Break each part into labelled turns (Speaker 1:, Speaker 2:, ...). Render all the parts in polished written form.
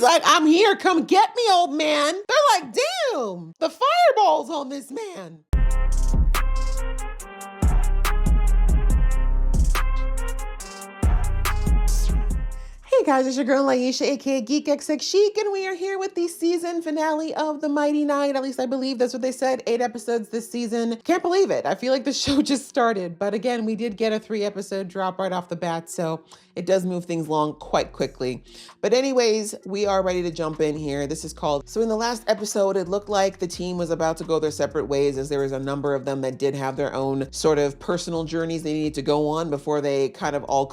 Speaker 1: He's like, I'm here, come get me, old man. They're like, damn, the fireball's on this man. Hey guys, it's your girl Laisha, aka Geek XX Chic, and we are here with the season finale of The Mighty Nine. At least I believe that's what they said. 8 episodes this season. Can't believe it. I feel like the show just started. But again, we did get a 3-episode drop right off the bat, so it does move things along quite quickly. But anyways, we are ready to jump in here. This is called... So in the last episode, it looked like the team was about to go their separate ways, as there was a number of them that did have their own sort of personal journeys they needed to go on before they kind of all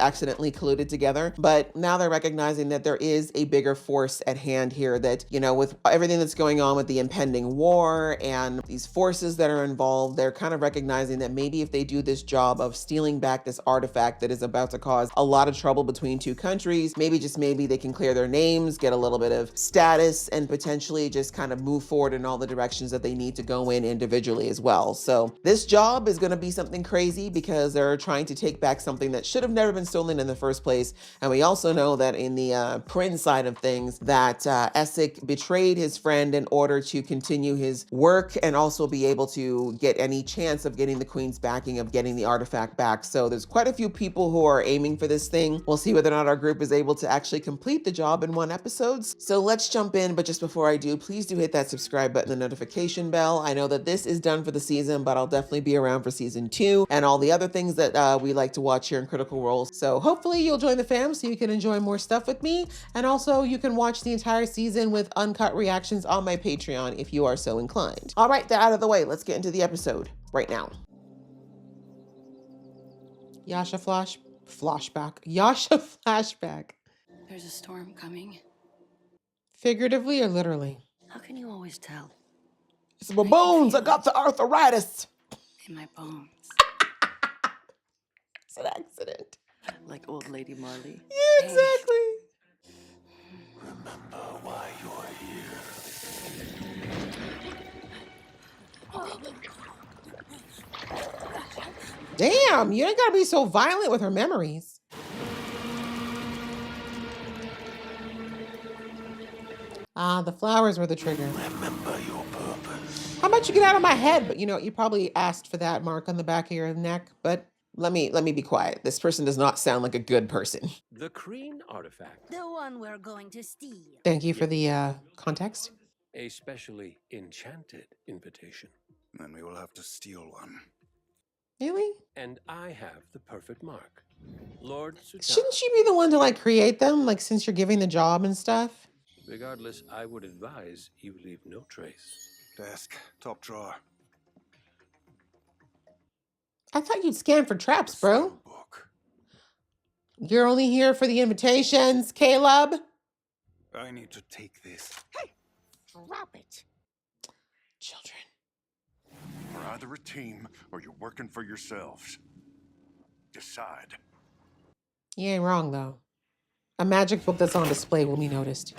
Speaker 1: accidentally colluded together. But now they're recognizing that there is a bigger force at hand here, that, you know, with everything that's going on with the impending war and these forces that are involved, they're kind of recognizing that maybe if they do this job of stealing back this artifact that is about to cause a lot of trouble between two countries, maybe, just maybe, they can clear their names, get a little bit of status, and potentially just kind of move forward in all the directions that they need to go in individually as well. So this job is going to be something crazy because they're trying to take back something that should have never been stolen in the first place. And we also know that in the Prince side of things, that Essek betrayed his friend in order to continue his work and also be able to get any chance of getting the Queen's backing, of getting the artifact back. So there's quite a few people who are aiming for this thing. We'll see whether or not our group is able to actually complete the job in 1 episode. So let's jump in. But just before I do, please do hit that subscribe button, the notification bell. I know that this is done for the season, but I'll definitely be around for season 2 and all the other things that we like to watch here in Critical Role. So hopefully you'll join the fam so you can enjoy more stuff with me. And also you can watch the entire season with uncut reactions on my Patreon if you are so inclined. All right, that out of the way, let's get into the episode right now. Yasha flashback.
Speaker 2: There's a storm coming.
Speaker 1: Figuratively or literally?
Speaker 2: How can you always tell?
Speaker 1: It's my bones. I got the arthritis.
Speaker 2: In my bones.
Speaker 1: It's an accident.
Speaker 2: Like old lady Marley.
Speaker 1: Yeah, exactly.
Speaker 3: Remember why you're here.
Speaker 1: Damn, you ain't gotta be so violent with her memories. Ah, the flowers were the trigger.
Speaker 3: Remember your purpose.
Speaker 1: How about you get out of my head? But you know, you probably asked for that mark on the back of your neck, but let me be quiet. This person does not sound like a good person.
Speaker 4: The Kreen artifact.
Speaker 5: The one we're going to steal.
Speaker 1: Thank you for the context.
Speaker 4: A specially enchanted invitation.
Speaker 3: Then we will have to steal one.
Speaker 1: Really?
Speaker 4: And I have the perfect mark. Lord Sutan.
Speaker 1: Shouldn't you be the one to like create them? Like, since you're giving the job and stuff?
Speaker 4: Regardless, I would advise you leave no trace.
Speaker 3: Desk, top drawer.
Speaker 1: I thought you'd scan for traps, bro.
Speaker 3: Book.
Speaker 1: You're only here for the invitations, Caleb.
Speaker 3: I need to take this.
Speaker 5: Hey, drop it.
Speaker 1: Children.
Speaker 3: We're either a team or you're working for yourselves. Decide.
Speaker 1: You ain't wrong, though. A magic book that's on display will be noticed.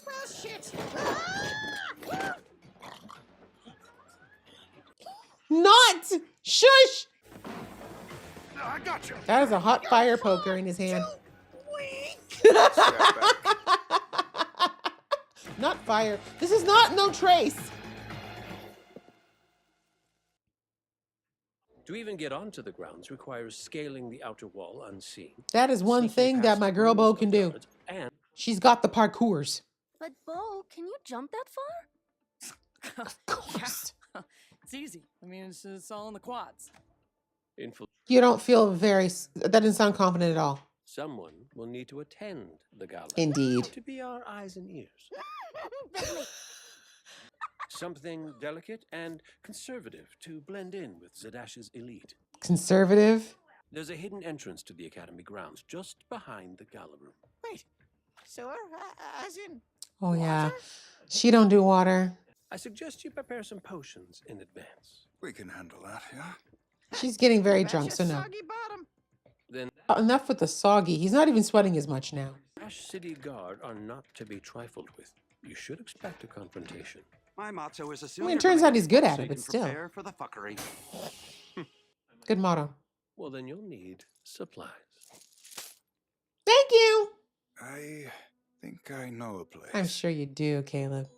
Speaker 5: Well, shit.
Speaker 1: Not! Shush!
Speaker 3: I got you.
Speaker 1: That is a hot fire poker in his hand. Not fire. This is not no trace.
Speaker 4: To even get onto the grounds requires scaling the outer wall unseen.
Speaker 1: That is one
Speaker 4: sneaking
Speaker 1: thing that
Speaker 4: past
Speaker 1: my girl
Speaker 4: rows
Speaker 1: Bo
Speaker 4: of
Speaker 1: can do.
Speaker 4: guards, And
Speaker 1: She's got the parkours.
Speaker 5: But Bo, can you jump that far?
Speaker 1: Of course.
Speaker 6: It's easy. I mean, it's all in the quads.
Speaker 1: You don't feel that doesn't sound confident at all.
Speaker 4: Someone will need to attend the gala.
Speaker 1: Indeed.
Speaker 4: To be our eyes and ears. Something delicate and conservative to blend in with Zadash's elite.
Speaker 1: Conservative?
Speaker 4: There's a hidden entrance to the academy grounds just behind the gala room.
Speaker 5: Wait, sewer? As in...
Speaker 1: Oh, yeah. She don't do water.
Speaker 4: I suggest you prepare some potions in advance.
Speaker 3: We can handle that, yeah?
Speaker 1: She's getting very
Speaker 5: That's
Speaker 1: drunk,
Speaker 5: a
Speaker 1: so no.
Speaker 5: soggy bottom.
Speaker 4: Then
Speaker 1: Enough with the soggy. He's not even sweating as much now.
Speaker 4: Ash City Guard are not to be trifled with. You should expect a confrontation.
Speaker 7: My motto is
Speaker 1: I mean, it turns out he's good at
Speaker 7: so
Speaker 1: it,
Speaker 7: you
Speaker 1: but
Speaker 7: can
Speaker 1: still.
Speaker 7: prepare for the fuckery.
Speaker 1: Good motto.
Speaker 4: Well, then you'll need supplies.
Speaker 1: Thank you.
Speaker 3: I think think I know a place.
Speaker 1: I'm sure you do, Caleb.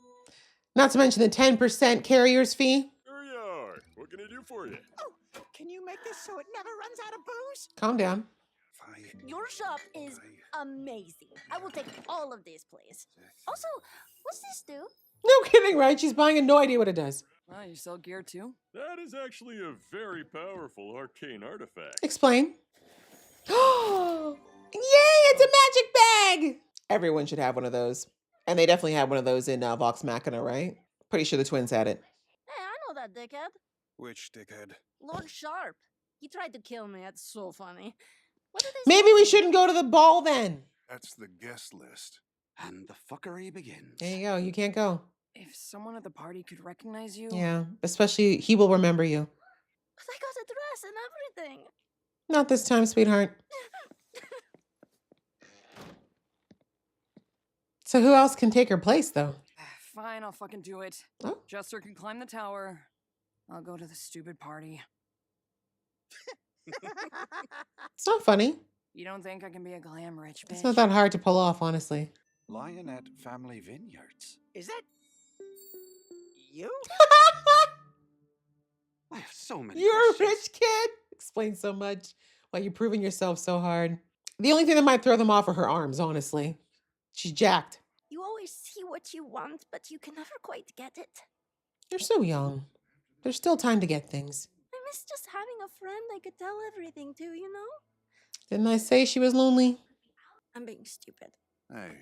Speaker 1: Not to mention the 10% carrier's fee.
Speaker 3: Here you are. What can I do for you?
Speaker 7: Oh, can you make this so it never runs out of booze?
Speaker 1: Calm down.
Speaker 5: Your shop is amazing. I will take all of these, please. Also, what's this do?
Speaker 1: No kidding, right? She's buying and no idea what it does.
Speaker 6: Oh, you sell gear too?
Speaker 3: That is actually a very powerful arcane artifact.
Speaker 1: Explain. Oh, yay, it's a magic bag. Everyone should have one of those. And they definitely had one of those in Vox Machina, right? Pretty sure the twins had it.
Speaker 5: Hey, I know that dickhead.
Speaker 3: Which dickhead?
Speaker 5: Lord Sharp. He tried to kill me. That's so funny. What did they
Speaker 1: Maybe
Speaker 5: say
Speaker 1: we
Speaker 5: to you?
Speaker 1: shouldn't go to the ball then.
Speaker 3: That's the guest list.
Speaker 7: And the fuckery begins.
Speaker 1: There you go. You can't go.
Speaker 6: If someone at the party could recognize you.
Speaker 1: Yeah, especially he will remember you.
Speaker 5: But I got a dress and everything.
Speaker 1: Not this time, sweetheart. So who else can take her place, though?
Speaker 6: Fine, I'll fucking do it.
Speaker 1: Oh.
Speaker 6: Jester can climb the tower. I'll go to the stupid party.
Speaker 1: It's not funny.
Speaker 6: You don't think I can be a glam rich bitch?
Speaker 1: It's not that hard to pull off, honestly.
Speaker 7: Lionette Family Vineyards. Is that you? I have so many
Speaker 1: You're a
Speaker 7: questions.
Speaker 1: rich kid. Explain so much. Why you're proving yourself so hard. The only thing that might throw them off are her arms, honestly. She's jacked.
Speaker 5: You always see what you want, but you can never quite get it.
Speaker 1: You're so young. There's still time to get things.
Speaker 5: I miss just having a friend I could tell everything to, you know?
Speaker 1: Didn't I say she was lonely?
Speaker 5: I'm being stupid.
Speaker 3: Hey.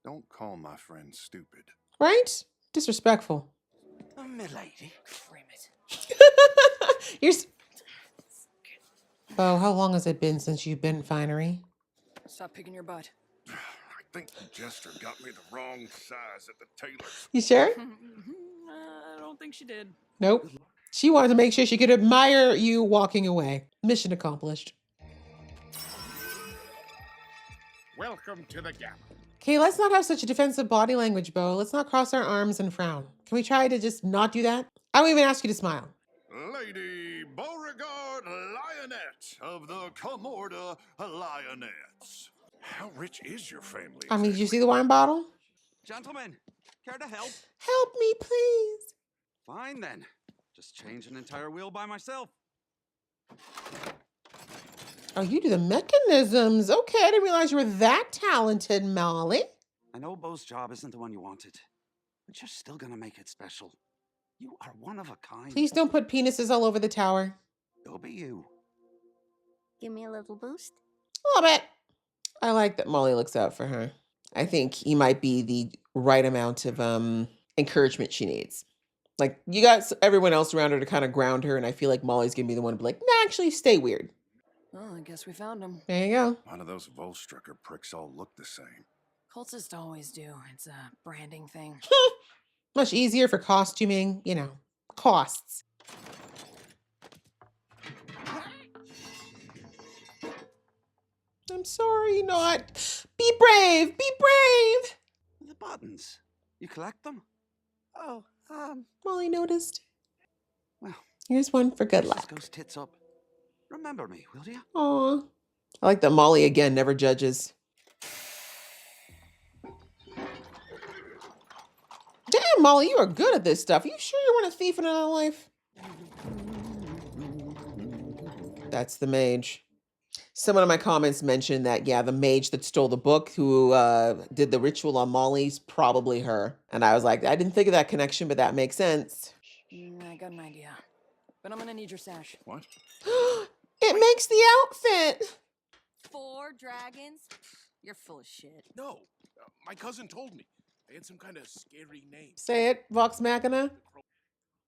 Speaker 3: Don't call my friend stupid.
Speaker 1: Right? Disrespectful.
Speaker 7: Milady.
Speaker 6: Frame it.
Speaker 1: You're Bo, how long has it been since you've been finery?
Speaker 6: Stop picking your butt.
Speaker 3: I think the jester got me the wrong size at the tailor's.
Speaker 1: You sure?
Speaker 6: I don't think she did.
Speaker 1: Nope. She wanted to make sure she could admire you walking away. Mission accomplished.
Speaker 3: Welcome to the Gap.
Speaker 1: Okay, let's not have such a defensive body language, Bo. Let's not cross our arms and frown. Can we try to just not do that? I won't even ask you to smile.
Speaker 3: Lady Beauregard Lionette of the Comorda Lionettes. How rich is your family?
Speaker 1: I mean, did you see the wine bottle?
Speaker 7: Gentlemen, care to help?
Speaker 1: Help me, please.
Speaker 7: Fine then. Just change an entire wheel by myself.
Speaker 1: Oh, you do the mechanisms. Okay, I didn't realize you were that talented, Molly.
Speaker 7: I know Bo's job isn't the one you wanted, but you're still gonna make it special. You are one of a kind.
Speaker 1: Please don't put penises all over the tower.
Speaker 7: You'll be you.
Speaker 5: Give me a little boost.
Speaker 1: A little bit. I like that Molly looks out for her. I think he might be the right amount of encouragement she needs. Like, you got everyone else around her to kind of ground her, and I feel like Molly's gonna be the one to be like, nah, actually, stay weird.
Speaker 6: Well, I guess we found him.
Speaker 1: There you go.
Speaker 3: None of those Volstrucker pricks all look the same.
Speaker 6: Cultists always do. It's a branding thing.
Speaker 1: Much easier for costuming, you know, costs. I'm sorry, not. Be brave, be brave.
Speaker 7: The buttons. You collect them? Oh,
Speaker 1: Molly noticed.
Speaker 7: well,
Speaker 1: Here's one for good
Speaker 7: this
Speaker 1: luck.
Speaker 7: goes tits up. Remember me, will you?
Speaker 1: Aw. I like that Molly, again, never judges. Damn, Molly, you are good at this stuff. Are you sure you weren't a thief in another life? That's the mage. Someone in my comments mentioned that, yeah, the mage that stole the book who did the ritual on Molly's probably her. And I was like, I didn't think of that connection, but that makes sense.
Speaker 6: I got an idea. But I'm gonna need your sash.
Speaker 3: What?
Speaker 1: It makes the outfit.
Speaker 5: 4 dragons? You're full of shit.
Speaker 8: No, my cousin told me. They had some kind of scary name.
Speaker 1: Say it, Vox Machina.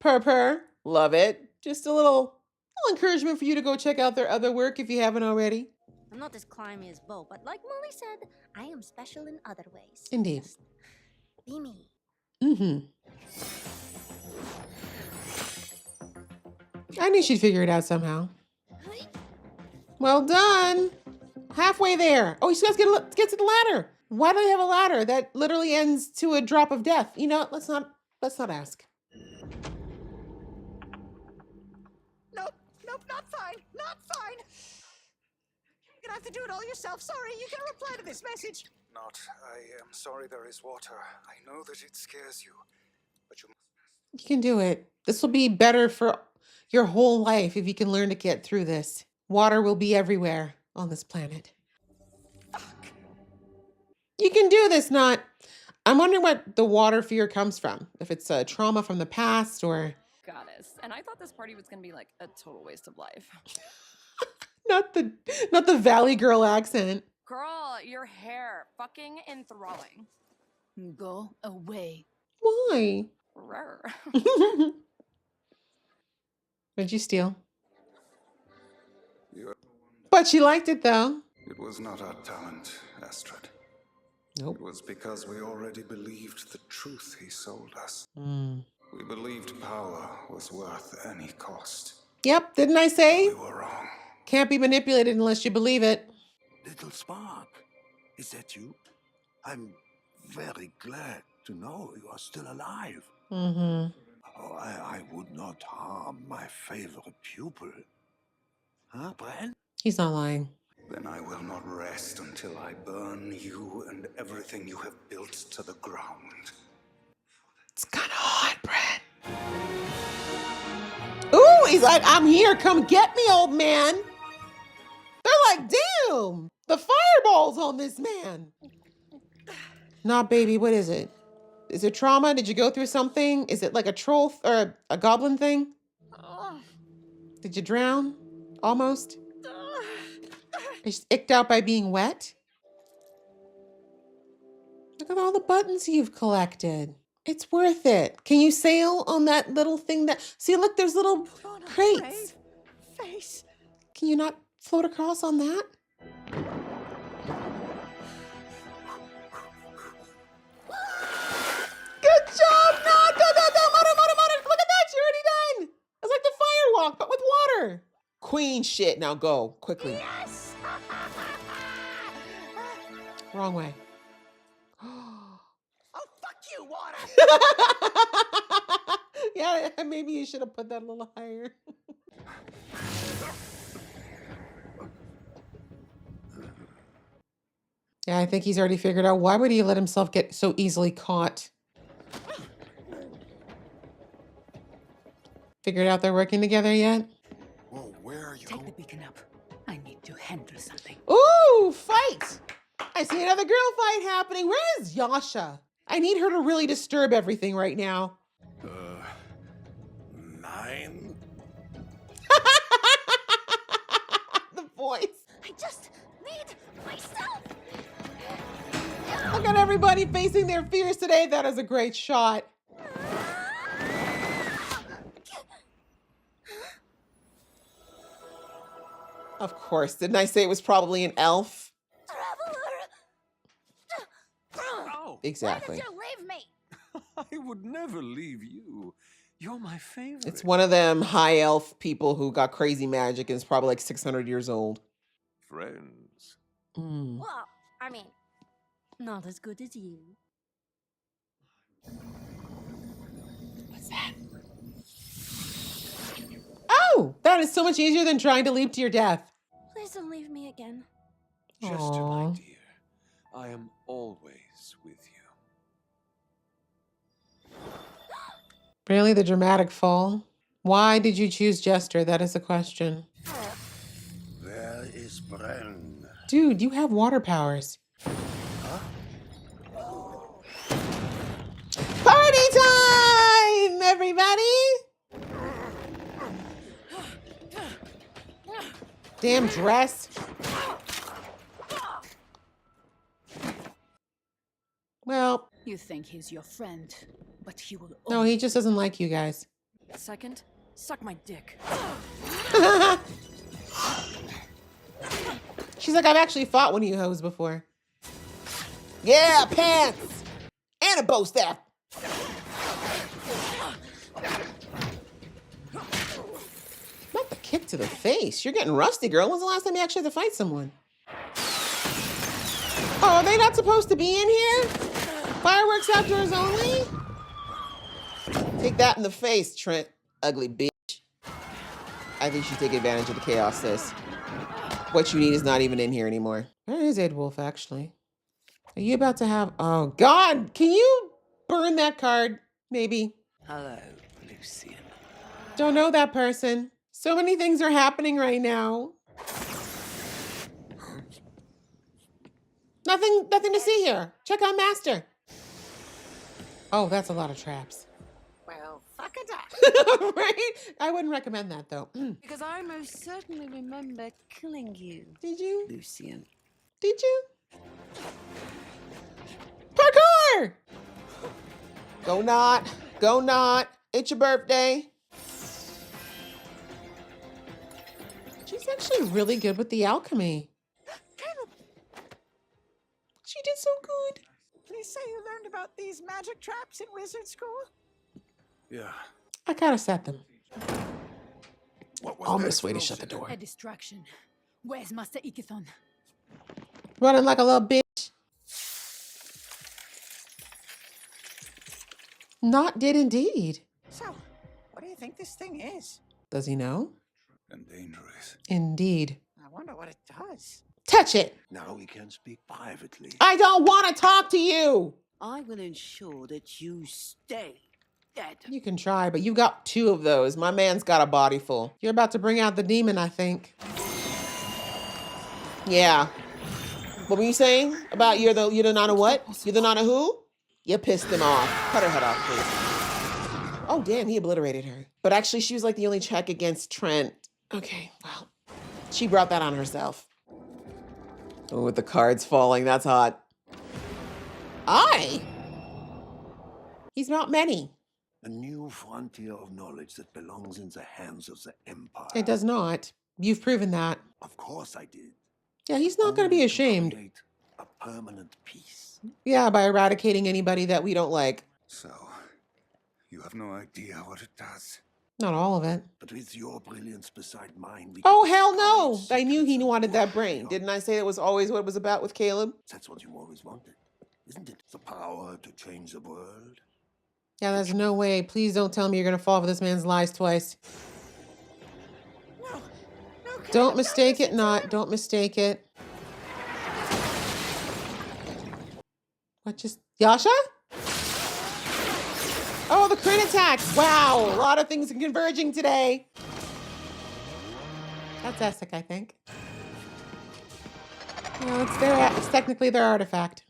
Speaker 1: Purr. Love it. Just a little encouragement for you to go check out their other work if you haven't already.
Speaker 5: I'm not as climby as Bo, but like Molly said, I am special in other ways.
Speaker 1: Indeed.
Speaker 5: Just be me.
Speaker 1: Mm-hmm. I knew she'd figure it out somehow. Well done. Halfway there. Oh, she has to get to the ladder. Why do they have a ladder that literally ends to a drop of death? You know what? Let's not ask.
Speaker 7: Nope, not fine, not fine.
Speaker 9: You're gonna have to do it all yourself. Sorry, you can reply to this message.
Speaker 10: Not. I am sorry there is water. I know that it scares you, but you must.
Speaker 1: You can do it. This will be better for your whole life if you can learn to get through this. Water will be everywhere on this planet.
Speaker 9: Fuck.
Speaker 1: You can do this, not. I'm wondering what the water fear comes from. If it's a trauma from the past or
Speaker 6: Goddess. And I thought this party was gonna be like a total waste of life.
Speaker 1: not the Valley Girl accent.
Speaker 6: Girl, your hair. Fucking enthralling.
Speaker 2: Go away.
Speaker 1: Why?
Speaker 6: Rrr.
Speaker 1: What'd you steal?
Speaker 10: You-
Speaker 1: But she liked it though.
Speaker 10: It was not our talent, Astrid.
Speaker 1: Nope.
Speaker 10: It was because we already believed the truth he sold us.
Speaker 1: Mm.
Speaker 10: We believed power was worth any cost.
Speaker 1: Yep, didn't I say?
Speaker 10: We were wrong.
Speaker 1: Can't be manipulated unless you believe it.
Speaker 11: Little Spark, is that you? I'm very glad to know you are still alive.
Speaker 1: Mm-hmm.
Speaker 11: Oh, I would not harm my favorite pupil. Huh, Bren?
Speaker 1: He's not lying.
Speaker 10: Then I will not rest until I burn you and everything you have built to the ground.
Speaker 1: It's kind of hot, Brett. Ooh, he's like, I'm here. Come get me, old man. They're like, damn, the fireball's on this man. Nah, baby, what is it? Is it trauma? Did you go through something? Is it like a troll or a goblin thing? Did you drown? Almost? Just icked out by being wet? Look at all the buttons you've collected. It's worth it. Can you sail on that little thing that... See, look, there's little crates.
Speaker 9: Face.
Speaker 1: Can you not float across on that? Good job! No, Mother. Look at that, you're already done. It's like the fire walk, but with water. Queen shit. Now go, quickly.
Speaker 9: Yes.
Speaker 1: Wrong way.
Speaker 9: Oh, fuck you, water.
Speaker 1: Yeah, maybe you should have put that a little higher. Yeah, I think he's already figured out why would he let himself get so easily caught. Figured out they're working together yet?
Speaker 11: Whoa, where are you
Speaker 2: Take
Speaker 11: going?
Speaker 2: the beacon up. I need to handle something.
Speaker 1: Ooh, fight! I see another girl fight happening. Where is Yasha? I need her to really disturb everything right now.
Speaker 11: 9?
Speaker 1: The voice.
Speaker 5: I just need myself.
Speaker 1: Look at everybody facing their fears today. That is a great shot. Of course. Didn't I say it was probably an elf?
Speaker 11: Oh,
Speaker 1: Exactly.
Speaker 5: Why did you leave me?
Speaker 4: I would never leave you. You're my favorite.
Speaker 1: It's one of them high elf people who got crazy magic and is probably like 600 years old.
Speaker 4: Friends.
Speaker 1: Mm.
Speaker 5: Well, I mean, not as good as you.
Speaker 1: What's that? Oh, that is so much easier than trying to leap to your death.
Speaker 5: Please don't leave me again.
Speaker 4: Jester,
Speaker 1: Aw.
Speaker 4: my dear, I am always with you.
Speaker 1: Really, the dramatic fall? Why did you choose Jester? That is the question.
Speaker 11: where is Bren?
Speaker 1: Dude, you have water powers. Party time, everybody! Damn dress. Well,
Speaker 2: You think he's your friend, but he will
Speaker 1: no, he just doesn't like you guys.
Speaker 6: Second, suck my dick.
Speaker 1: She's like, I've actually fought one of you hoes before. Yeah, pants! And a bow staff. Not the kick to the face. You're getting rusty, girl. When's the last time you actually had to fight someone? Oh, are they not supposed to be in here? Fireworks outdoors only? Take that in the face, Trent. Ugly bitch. I think you should take advantage of the chaos, sis. What you need is not even in here anymore. Where is Ed Wolf, actually? Are you about to have... Oh, God! Can you burn that card? Maybe.
Speaker 12: Hello, Lucian.
Speaker 1: Don't know that person. So many things are happening right now. Nothing to see here. Check out Master. Oh, that's a lot of traps.
Speaker 9: Well, fuck a duck.
Speaker 1: Right? I wouldn't recommend that, though.
Speaker 6: Because I most certainly remember killing you.
Speaker 1: Did you?
Speaker 12: Lucian.
Speaker 1: Did you? Parkour! Go not. Go not. It's your birthday. She's actually really good with the alchemy.
Speaker 9: Caleb,
Speaker 1: She did so good.
Speaker 9: they say you learned about these magic traps in wizard school?
Speaker 11: Yeah.
Speaker 1: I gotta set them.
Speaker 3: What was
Speaker 1: Almost
Speaker 3: that
Speaker 1: way to shut the
Speaker 3: explosion?
Speaker 1: door.
Speaker 2: A distraction. Where's Master Ikithon?
Speaker 1: Running like a little bitch. Not did indeed.
Speaker 9: So, what do you think this thing is?
Speaker 1: Does he know?
Speaker 10: And dangerous.
Speaker 1: Indeed.
Speaker 9: I wonder what it does.
Speaker 1: Touch it.
Speaker 11: Now we can speak privately.
Speaker 1: I don't want to talk to you.
Speaker 12: I will ensure that you stay dead.
Speaker 1: You can try, but you've got 2 of those. My man's got a body full. You're about to bring out the demon, I think. Yeah. What were you saying about you're the not a what? You're the not a who? You pissed him off. Cut her head off, please. Oh, damn, he obliterated her. But actually, she was like the only check against Trent. Okay, well, she brought that on herself. Oh, with the cards falling, that's hot. He's not many.
Speaker 11: A new frontier of knowledge that belongs in the hands of the Empire.
Speaker 1: It does not. You've proven that.
Speaker 11: Of course I did.
Speaker 1: Yeah, he's not going to be
Speaker 11: Only
Speaker 1: ashamed.
Speaker 11: create a permanent peace.
Speaker 1: Yeah, by eradicating anybody that we don't like.
Speaker 10: So, you have no idea what it does.
Speaker 1: Not all of it.
Speaker 11: But with your brilliance beside mine, we
Speaker 1: Oh,
Speaker 11: could
Speaker 1: hell
Speaker 11: discover
Speaker 1: no.
Speaker 11: its
Speaker 1: I knew he
Speaker 11: secrets and
Speaker 1: wanted that
Speaker 11: walk
Speaker 1: brain.
Speaker 11: beyond.
Speaker 1: Didn't I say it was always what it was about with Caleb?
Speaker 11: That's what you always wanted, isn't it? The power to change the world.
Speaker 1: Yeah, there's no way. Please don't tell me you're going to fall for this man's lies twice.
Speaker 9: No, no, Caleb,
Speaker 1: Don't mistake it
Speaker 9: listen to
Speaker 1: not.
Speaker 9: him.
Speaker 1: Don't mistake it. What just... Yasha? Oh, the crit attack. Wow, a lot of things are converging today. That's Essek, I think. No, it's technically their artifact.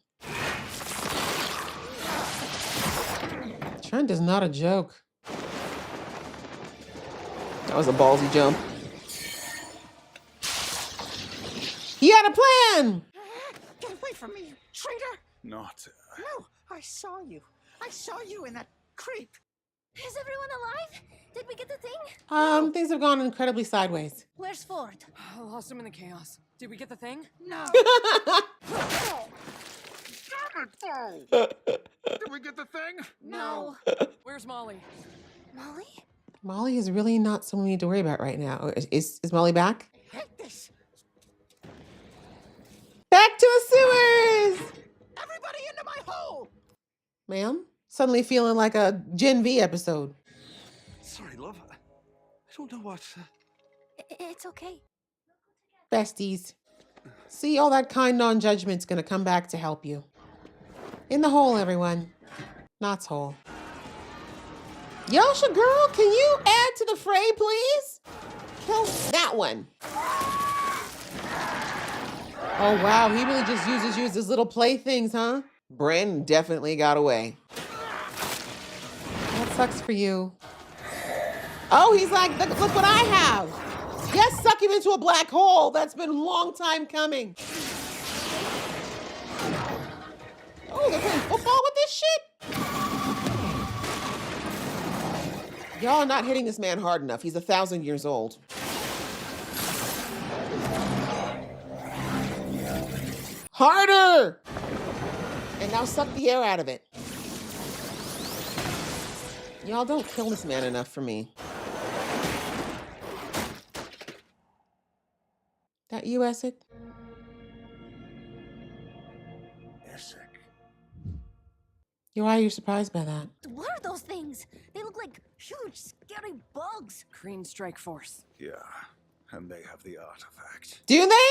Speaker 1: Trent is not a joke. That was a ballsy jump. He had a plan!
Speaker 9: Get away from me, you traitor!
Speaker 10: Not.
Speaker 9: No, I saw you. I saw you in that creep.
Speaker 5: Is everyone alive? Did we get the thing?
Speaker 1: Things have gone incredibly sideways.
Speaker 5: Where's Ford?
Speaker 6: I lost him in the chaos. Did we get the thing?
Speaker 9: No.
Speaker 3: Did we get the thing?
Speaker 9: No.
Speaker 6: Where's Molly?
Speaker 5: Molly?
Speaker 1: Molly is really not someone we need to worry about right now. Is Molly back?
Speaker 9: I hate this.
Speaker 1: Back to the sewers!
Speaker 9: Everybody into my hole!
Speaker 1: Ma'am? Suddenly feeling like a Gen V episode.
Speaker 7: Sorry, love. I don't know what...
Speaker 5: It's okay.
Speaker 1: Besties. See, all that kind non-judgment's gonna come back to help you. In the hole, everyone. Knott's hole. Yasha, girl, can you add to the fray, please? Kill that one. Oh, wow, he really just uses you as his little playthings, huh? Brandon definitely got away. That sucks for you. Oh, he's like, look what I have. Yes, suck him into a black hole. That's been a long time coming. Oh, they're playing football with this shit? Y'all are not hitting this man hard enough. He's 1,000 years old. Harder! And now suck the air out of it. Y'all don't kill this man enough for me. That you, Essek?
Speaker 11: Essek.
Speaker 1: Why are you surprised by that?
Speaker 5: What are those things? They look like huge, scary bugs.
Speaker 6: Green Strike Force.
Speaker 10: Yeah. and they have the artifact.
Speaker 1: Do they?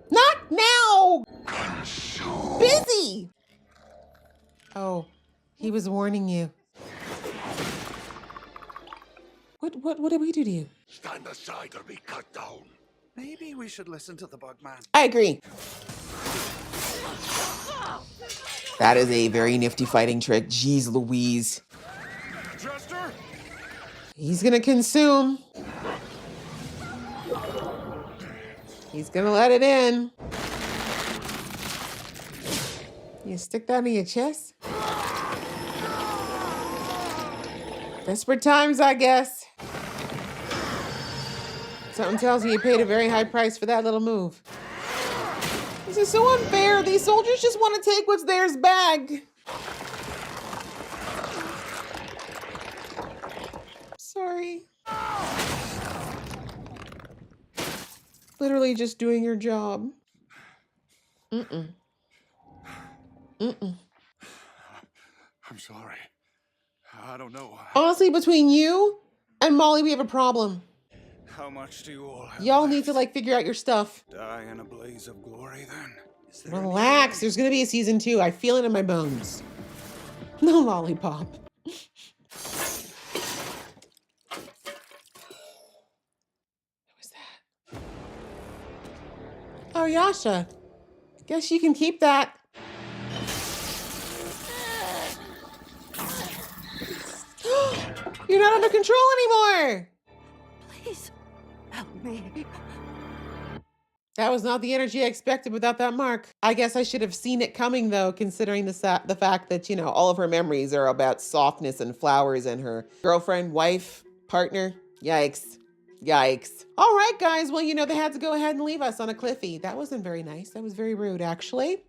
Speaker 1: Not now! Busy! Oh, he was warning you. What did we do to you?
Speaker 11: Stand aside or be cut down.
Speaker 7: Maybe we should listen to the Bugman.
Speaker 1: I agree. That is a very nifty fighting trick. Jeez Louise.
Speaker 3: Jester?
Speaker 1: He's gonna consume. He's gonna let it in. You stick that in your chest? Desperate times, I guess. Something tells me you paid a very high price for that little move. This is so unfair. These soldiers just want to take what's theirs back. Sorry. Literally just doing your job. Mm-mm. Mm-mm.
Speaker 3: I'm sorry. I don't know.
Speaker 1: Honestly, between you and Molly, we have a problem.
Speaker 10: How much do you all have
Speaker 1: Y'all
Speaker 10: left?
Speaker 1: need to figure out your stuff.
Speaker 10: Die in a blaze of glory then?
Speaker 7: Is there any
Speaker 1: Relax.
Speaker 7: way?
Speaker 1: There's gonna be a season 2. I feel it in my bones. No lollipop. What was that? Oh, Yasha. Guess you can keep that. You're not under control anymore.
Speaker 12: Please help me.
Speaker 1: That was not the energy I expected without that mark. I guess I should have seen it coming, though, considering the fact that, you know, all of her memories are about softness and flowers and her girlfriend, wife, partner. Yikes. Yikes. All right, guys. Well, you know, they had to go ahead and leave us on a cliffy. That wasn't very nice. That was very rude, actually.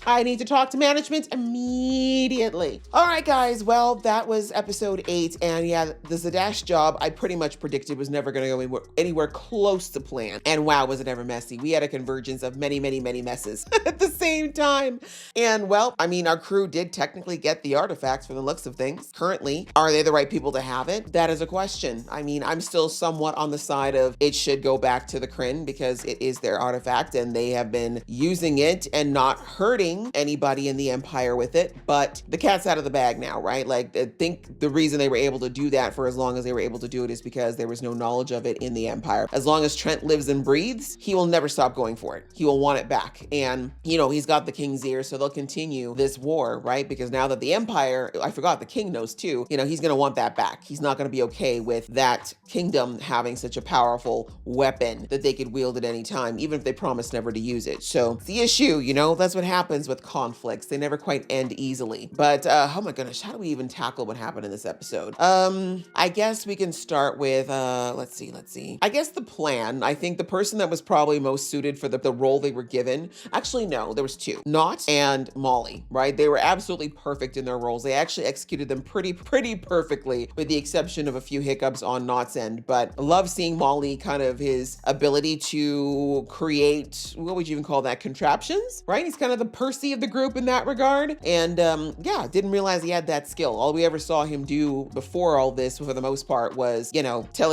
Speaker 1: I need to talk to management immediately. All right, guys. Well, that was episode 8. And yeah, the Zadash job I pretty much predicted was never going to go anywhere close to plan. And wow, was it ever messy. We had a convergence of many, many, many messes at the same time. And well, I mean, our crew did technically get the artifacts from the looks of things. Currently, are they the right people to have it? That is a question. I mean, I'm still somewhat on the side of it should go back to the Kryn because it is their artifact and they have been using it and not hurting anybody in the Empire with it, but the cat's out of the bag now, right? Like, I think the reason they were able to do that for as long as they were able to do it is because there was no knowledge of it in the Empire. As long as Trent lives and breathes, he will never stop going for it. He will want it back. And, you know, he's got the king's ear, so they'll continue this war, right? Because now that the Empire, I forgot, the king knows too, you know, he's going to want that back. He's not going to be okay with that kingdom having such a powerful weapon that they could wield at any time, even if they promise never to use it. So the issue, you know, that's what happens with conflicts. They never quite end easily. But oh my goodness, how do we even tackle what happened in this episode? I guess we can start with let's see. I guess the plan, I think the person that was probably most suited for the role they were given, actually no, there was 2. Knot and Molly, right? They were absolutely perfect in their roles. They actually executed them pretty perfectly, with the exception of a few hiccups on Knot's end. But I love seeing Molly, kind of his ability to create, what would you even call that, contraptions, right? He's kind of the Percy of the group in that regard. And yeah, didn't realize he had that skill. All we ever saw him do before all this, for the most part, was, you know, tell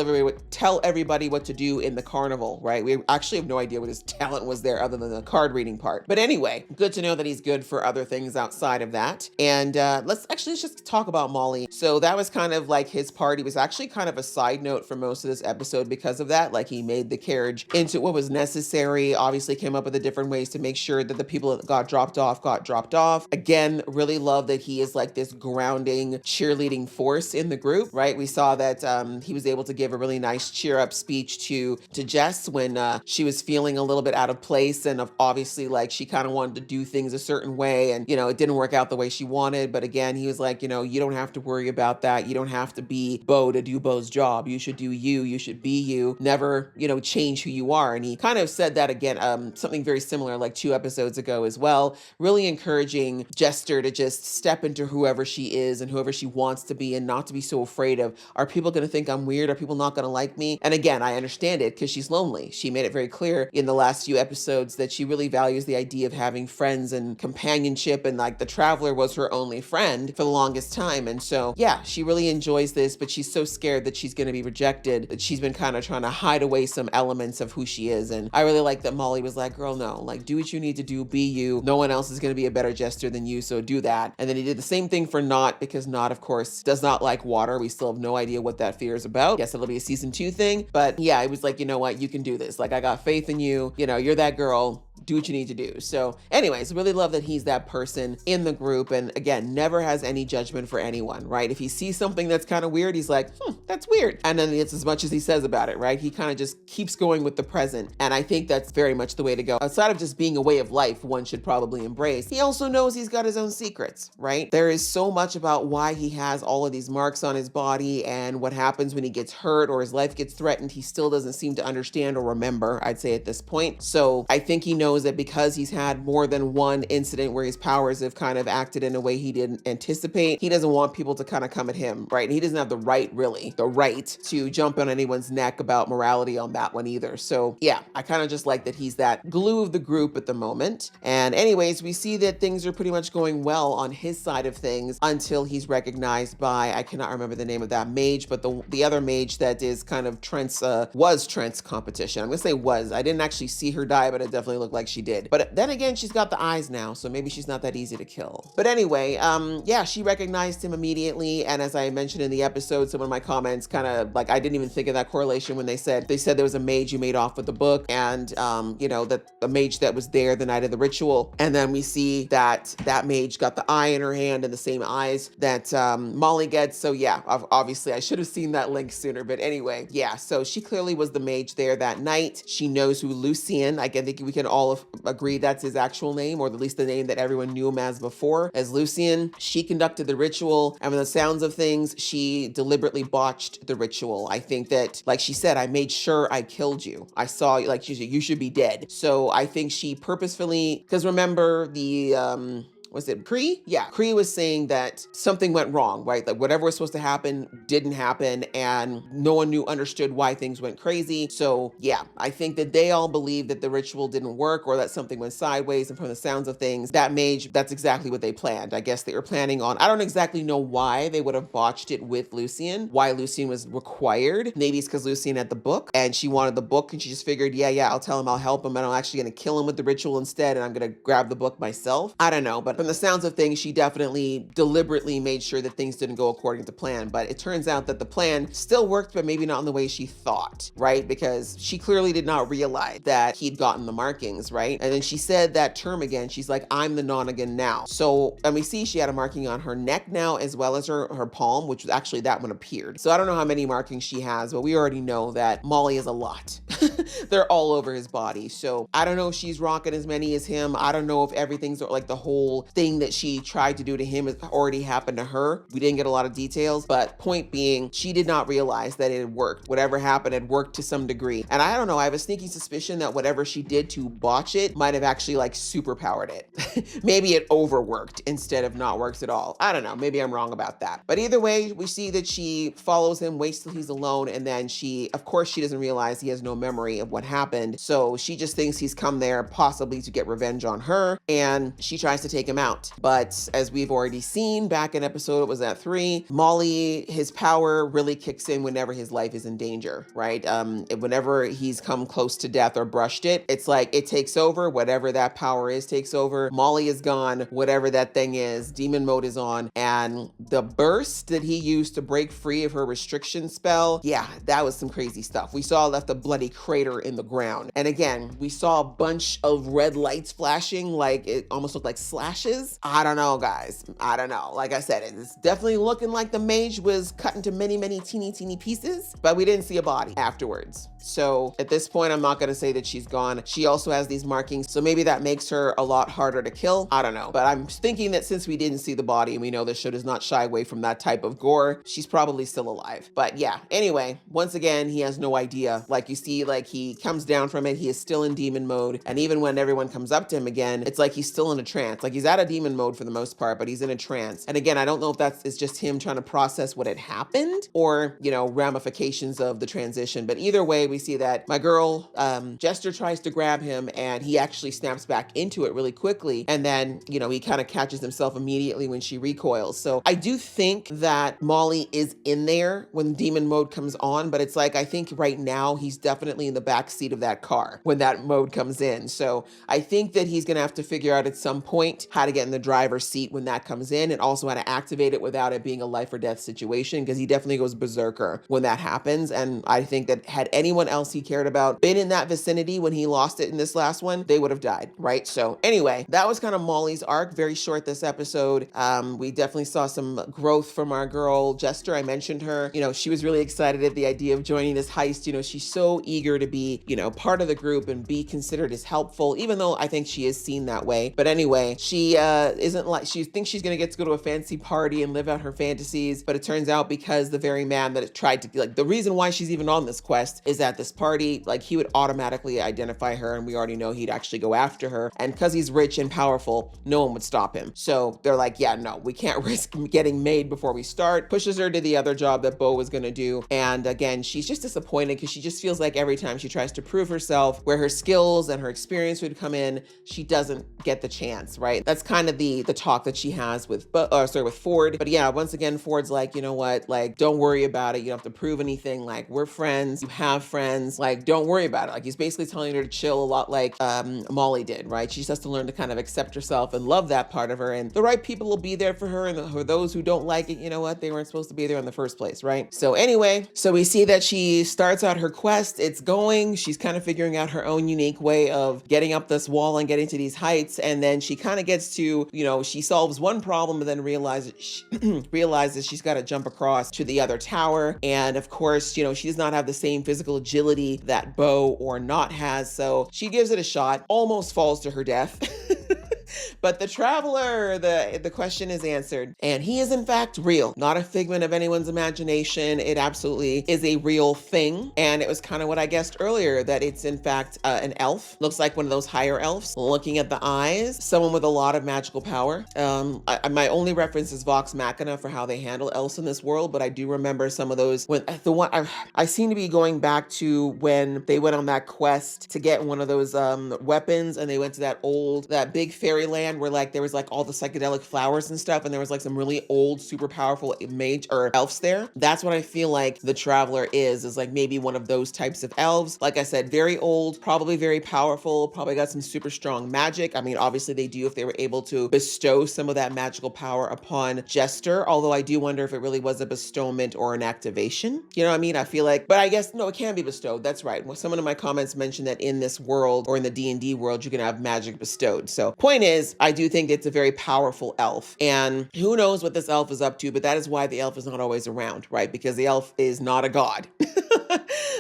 Speaker 1: everybody what to do in the carnival, right? We actually have no idea what his talent was there other than the card reading part. But anyway, good to know that he's good for other things outside of that. And let's just talk about Molly. So that was kind of like his part. He was actually kind of a side note for most of this episode because of that. Like, he made the carriage into what was necessary, obviously came up with the different ways to make sure that the people that got dropped off. Again, really love that he is like this grounding, cheerleading force in the group, right? We saw that he was able to give a really nice cheer up speech to Jess when she was feeling a little bit out of place, and obviously like she kind of wanted to do things a certain way, and you know, it didn't work out the way she wanted. But again, he was like, you know, you don't have to worry about that. You don't have to be Bo to do Bo's job. You should do you. You should be you. Never, you know, change who you are. And he kind of said that again, something very similar like 2 episodes ago as well. really encouraging Jester to just step into whoever she is and whoever she wants to be and not to be so afraid of, are people going to think I'm weird? Are people not going to like me? And again, I understand it because she's lonely. She made it very clear in the last few episodes that she really values the idea of having friends and companionship, and like the Traveler was her only friend for the longest time. And so, yeah, she really enjoys this, but she's so scared that she's going to be rejected that she's been kind of trying to hide away some elements of who she is. And I really like that Molly was like, girl, no, like do what you need to do, be you. No one else is going to be a better Jester than you, so do that. And then he did the same thing for Nott, because Nott, of course, does not like water. We still have no idea what that fear is about. Yes, it'll be a season 2 thing, but yeah, it was like, you know what, you can do this. Like, I got faith in you. You know, you're that girl. Do what you need to do. So anyways, really love that he's that person in the group. And again, never has any judgment for anyone, right? If he sees something that's kind of weird, he's like, that's weird. And then it's as much as he says about it, right? He kind of just keeps going with the present. And I think that's very much the way to go. Outside of just being a way of life, one should probably embrace. He also knows he's got his own secrets, right? There is so much about why he has all of these marks on his body and what happens when he gets hurt or his life gets threatened. He still doesn't seem to understand or remember, I'd say at this point. So I think he knows that because he's had more than one incident where his powers have kind of acted in a way he didn't anticipate, he doesn't want people to kind of come at him, right? And he doesn't have the right to jump on anyone's neck about morality on that one either. So yeah, I kind of just like that he's that glue of the group at the moment. And anyways, we see that things are pretty much going well on his side of things until he's recognized by, I cannot remember the name of that mage, but the other mage that is kind of was Trent's competition. I'm gonna say was. I didn't actually see her die, but it definitely looked like she did. But then again, she's got the eyes now, so maybe she's not that easy to kill. But anyway, yeah, she recognized him immediately. And as I mentioned in the episode, some of my comments kind of like, I didn't even think of that correlation when they said there was a mage who made off with the book, and you know, that a mage that was there the night of the ritual. And then we see that mage got the eye in her hand and the same eyes that Molly gets. So yeah, obviously I should have seen that link sooner. But anyway, yeah, so she clearly was the mage there that night. She knows who Lucien, I think we can all agree that's his actual name, or at least the name that everyone knew him as before, as Lucien. She conducted the ritual, and from the sounds of things, she deliberately botched the ritual. I think that, like she said, I made sure I killed you. I saw you, like you should be dead. So I think she purposefully, because remember the was it Kree? Yeah, Kree was saying that something went wrong, right? Like whatever was supposed to happen didn't happen, and no one understood why things went crazy. So yeah, I think that they all believed that the ritual didn't work or that something went sideways. And from the sounds of things, that mage, that's exactly what they planned. I guess they were planning on, I don't exactly know why they would have botched it with Lucien, why Lucien was required. Maybe it's because Lucien had the book and she wanted the book, and she just figured, yeah, I'll tell him, I'll help him, and I'm actually going to kill him with the ritual instead, and I'm going to grab the book myself. I don't know, but from the sounds of things, she definitely deliberately made sure that things didn't go according to plan. But it turns out that the plan still worked, but maybe not in the way she thought, right? Because she clearly did not realize that he'd gotten the markings, right? And then she said that term again. She's like, I'm the Nonigan now. So, and we see she had a marking on her neck now, as well as her palm, which actually that one appeared. So I don't know how many markings she has, but we already know that Molly is a lot. They're all over his body. So I don't know if she's rocking as many as him. I don't know if everything's like the whole thing that she tried to do to him has already happened to her. We didn't get a lot of details, but point being, she did not realize that it had worked. Whatever happened had worked to some degree. And I don't know, I have a sneaky suspicion that whatever she did to botch it might have actually like superpowered it. Maybe it overworked instead of not works at all. I don't know, maybe I'm wrong about that. But either way, we see that she follows him, waits till he's alone, and then she, of course, she doesn't realize he has no memory of what happened. So she just thinks he's come there possibly to get revenge on her, and she tries to take him out. But as we've already seen back in episode, it was at 3, Molly, his power really kicks in whenever his life is in danger, right? Whenever he's come close to death or brushed it, it's like it takes over. Whatever that power is takes over. Molly is gone. Whatever that thing is, demon mode is on. And the burst that he used to break free of her restriction spell, yeah, that was some crazy stuff. We saw left a bloody crater in the ground. And again, we saw a bunch of red lights flashing, like it almost looked like slash ashes. I don't know, guys. I don't know. Like I said, it's definitely looking like the mage was cut into many, many teeny pieces, but we didn't see a body afterwards. So at this point, I'm not going to say that she's gone. She also has these markings, so maybe that makes her a lot harder to kill. I don't know, but I'm thinking that since we didn't see the body and we know the show does not shy away from that type of gore, she's probably still alive. But yeah, anyway, once again, he has no idea. Like you see, like he comes down from it, he is still in demon mode. And even when everyone comes up to him again, it's like he's still in a trance. Like he's out of demon mode for the most part, but he's in a trance. And again, I don't know if it's just him trying to process what had happened or, you know, ramifications of the transition. But either way, we see that my girl, Jester tries to grab him and he actually snaps back into it really quickly. And then, you know, he kind of catches himself immediately when she recoils. So I do think that Molly is in there when demon mode comes on, but it's like, I think right now he's definitely in the back seat of that car when that mode comes in. So I think that he's going to have to figure out at some point how to get in the driver's seat when that comes in, and also how to activate it without it being a life or death situation, because he definitely goes berserker when that happens. And I think that had anyone else he cared about been in that vicinity when he lost it in this last one, they would have died, right? So anyway, that was kind of Molly's arc. Very short this episode. We definitely saw some growth from our girl Jester. I mentioned her. You know, she was really excited at the idea of joining this heist. You know, she's so eager to be, you know, part of the group and be considered as helpful, even though I think she is seen that way. But anyway, she isn't like, she thinks she's gonna get to go to a fancy party and live out her fantasies, but it turns out because the very man that tried to, like, the reason why she's even on this quest is at this party, like he would automatically identify her, and we already know he'd actually go after her. And because he's rich and powerful, no one would stop him. So they're like, yeah, no, we can't risk getting made before we start. Pushes her to the other job that Bo was gonna do. And again, she's just disappointed because she just feels like every time she tries to prove herself, where her skills and her experience would come in, she doesn't get the chance, right? That's kind of the talk that she has with Ford. But yeah, once again, Ford's like, you know what, like, don't worry about it. You don't have to prove anything. Like, we're friends. You have friends. Like, don't worry about it. Like, he's basically telling her to chill a lot like Molly did, right? She just has to learn to kind of accept herself and love that part of her. And the right people will be there for her. And for those who don't like it, you know what? They weren't supposed to be there in the first place, right? So anyway, so we see that she starts out her quest. It's going. She's kind of figuring out her own unique way of getting up this wall and getting to these heights. And then she kind of gets to, you know, she solves one problem and then realizes she's got to jump across to the other tower. And of course, you know, she does not have the same physical agility that Bo or Not has. So she gives it a shot, almost falls to her death. But the traveler, the question is answered. And he is in fact real, not a figment of anyone's imagination. It absolutely is a real thing. And it was kind of what I guessed earlier, that it's in fact an elf. Looks like one of those higher elves. Looking at the eyes, someone with a lot of magical power. My only reference is Vox Machina for how they handle elves in this world, but I do remember some of those. When the one I seem to be going back to when they went on that quest to get one of those weapons, and they went to that big fairyland where like there was like all the psychedelic flowers and stuff, and there was like some really old, super powerful mage or elves there. That's what I feel like the traveler is like maybe one of those types of elves. Like I said, very old, probably very powerful, probably got some super strong magic. I mean, obviously they do if they were able to bestow some of that magical power upon Jester, although I do wonder if it really was a bestowment or an activation. You know what I mean? I feel like, but I guess, no, it can be bestowed. That's right. Well, someone in my comments mentioned that in this world or in the D&D world, you can have magic bestowed. So point is, I do think it's a very powerful elf, and who knows what this elf is up to, but that is why the elf is not always around, right? Because the elf is not a god.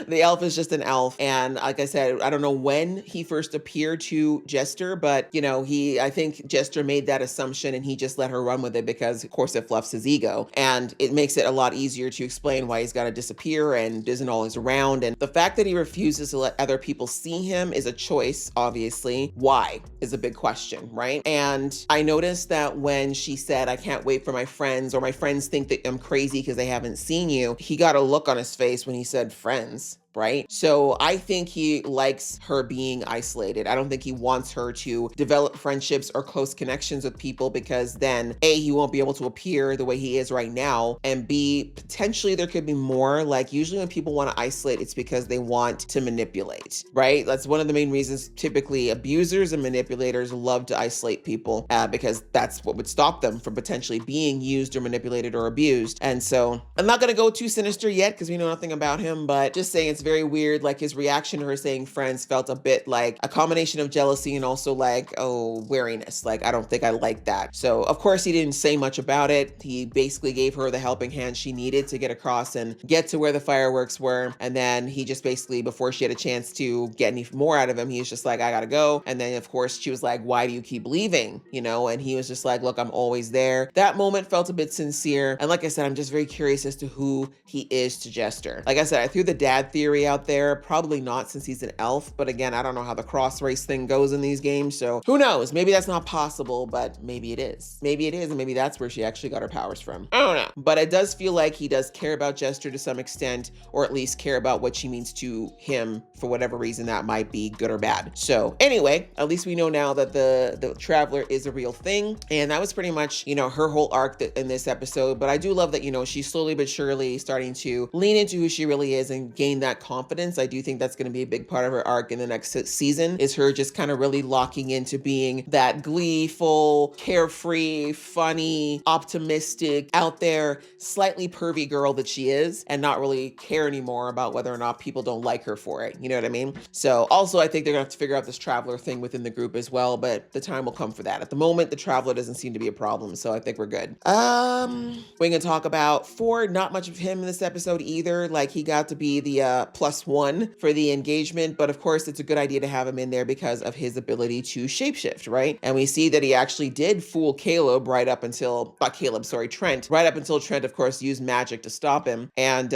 Speaker 1: The elf is just an elf. And like I said, I don't know when he first appeared to Jester, but you know, I think Jester made that assumption and he just let her run with it because of course it fluffs his ego. And it makes it a lot easier to explain why he's got to disappear and isn't always around. And the fact that he refuses to let other people see him is a choice, obviously. Why is a big question, right? And I noticed that when she said, I can't wait for my friends, or my friends think that I'm crazy because they haven't seen you, he got a look on his face when he said friends. Right? So I think he likes her being isolated. I don't think he wants her to develop friendships or close connections with people, because then A, he won't be able to appear the way he is right now, and B, potentially there could be more. Like usually when people want to isolate, it's because they want to manipulate, right? That's one of the main reasons typically abusers and manipulators love to isolate people because that's what would stop them from potentially being used or manipulated or abused. And so I'm not going to go too sinister yet because we know nothing about him, but just saying it's very weird. Like his reaction to her saying friends felt a bit like a combination of jealousy and also like, oh, wariness. Like, I don't think I like that. So of course he didn't say much about it. He basically gave her the helping hand she needed to get across and get to where the fireworks were. And then he just basically, before she had a chance to get any more out of him, he was just like, I gotta go. And then of course she was like, why do you keep leaving? You know, and he was just like, look, I'm always there. That moment felt a bit sincere. And like I said, I'm just very curious as to who he is to Jester. Like I said, I threw the dad theory out there. Probably not, since he's an elf. But again, I don't know how the cross race thing goes in these games. So who knows? Maybe that's not possible, but maybe it is. Maybe it is. And maybe that's where she actually got her powers from. I don't know. But it does feel like he does care about Jester to some extent, or at least care about what she means to him for whatever reason that might be, good or bad. So anyway, at least we know now that the Traveler is a real thing. And that was pretty much, you know, her whole arc in this episode. But I do love that, you know, she's slowly but surely starting to lean into who she really is and gain that confidence. I do think that's going to be a big part of her arc in the next season, is her just kind of really locking into being that gleeful, carefree, funny, optimistic, out there, slightly pervy girl that she is, and not really care anymore about whether or not people don't like her for it. You know what I mean? So also I think they're gonna have to figure out this Traveler thing within the group as well, but the time will come for that. At the moment, the Traveler doesn't seem to be a problem, so I think we're good. We're gonna talk about Ford. Not much of him in this episode either. Like, he got to be the +1 for the engagement, but of course it's a good idea to have him in there because of his ability to shapeshift, right? And we see that he actually did fool Caleb right up until, Trent, right up until Trent, of course, used magic to stop him. And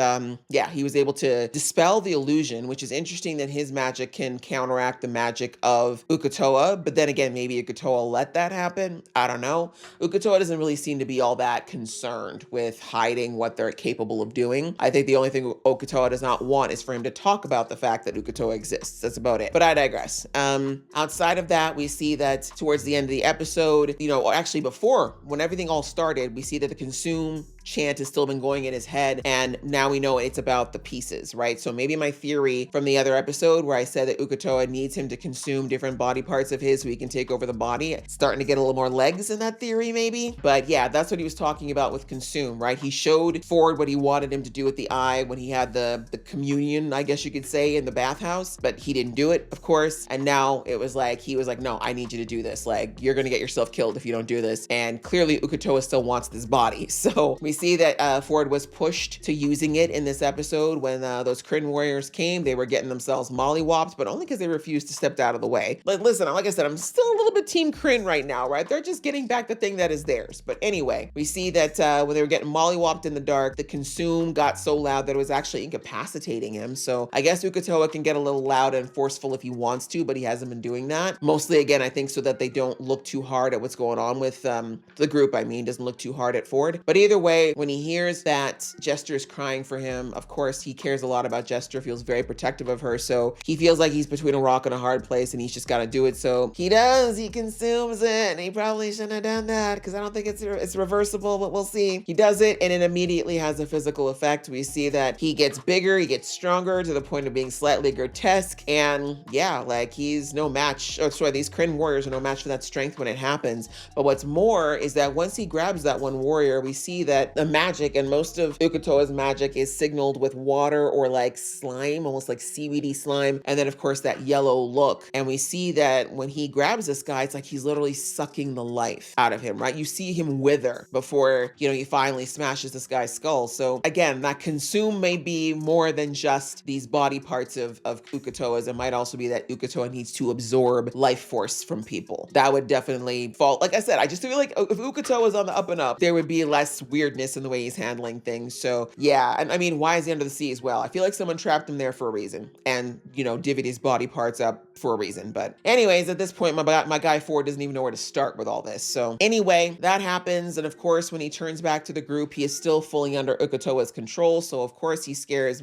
Speaker 1: yeah, he was able to dispel the illusion, which is interesting that his magic can counteract the magic of Ukatoa. But then again, maybe Ukatoa let that happen. I don't know. Ukatoa doesn't really seem to be all that concerned with hiding what they're capable of doing. I think the only thing Ukatoa does not want is for him to talk about the fact that Ukatoa exists. That's about it. But I digress. Outside of that, we see that towards the end of the episode, you know, or actually before, when everything all started, we see that the consume chant has still been going in his head, and now we know it's about the pieces, right? So maybe my theory from the other episode where I said that Ukatoa needs him to consume different body parts of his so he can take over the body, it's starting to get a little more legs in that theory maybe. But yeah, that's what he was talking about with consume, right? He showed Ford what he wanted him to do with the eye when he had the communion, I guess you could say, in the bathhouse, but he didn't do it, of course. And now it was like, he was like, no, I need you to do this. Like, you're gonna get yourself killed if you don't do this. And clearly Ukatoa still wants this body. So we see that Ford was pushed to using it in this episode. When those Kryn warriors came, they were getting themselves mollywopped, but only because they refused to step out of the way. But listen, like I said, I'm still a little bit team Kryn right now, right? They're just getting back the thing that is theirs. But anyway, we see that when they were getting mollywopped in the dark, the consume got so loud that it was actually incapacitating him. So I guess Ukatoa can get a little loud and forceful if he wants to, but he hasn't been doing that. Mostly, again, I think so that they don't look too hard at what's going on with the group. I mean, doesn't look too hard at Ford. But either way, when he hears that Jester is crying for him, of course, he cares a lot about Jester, feels very protective of her. So he feels like he's between a rock and a hard place, and he's just got to do it. So he does. He consumes it, and he probably shouldn't have done that because I don't think it's reversible, but we'll see. He does it, and it immediately has a physical effect. We see that he gets bigger, he gets stronger to the point of being slightly grotesque, and yeah, like he's no match. Oh, sorry, these Kryn warriors are no match for that strength when it happens. But what's more is that once he grabs that one warrior, we see that the magic, and most of Ukatoa's magic, is signaled with water or like slime, almost like seaweedy slime, and then of course that yellow look. And we see that when he grabs this guy, it's like he's literally sucking the life out of him, right? You see him wither before, you know, he finally smashes this guy's skull. So again, that consume may be more than just these body parts of Ukatoa's. It might also be that Ukatoa needs to absorb life force from people. That would definitely fall. Like I said, I just feel like if Ukatoa was on the up and up, there would be less weirdness in the way he's handling things. So yeah, and I mean, why is he under the sea as well? I feel like someone trapped him there for a reason, and you know, divvied his body parts up for a reason. But anyways, at this point, my guy Ford doesn't even know where to start with all this. So anyway, that happens, and of course, when he turns back to the group, he is still fully under Ukatoa's control. So of course, he scares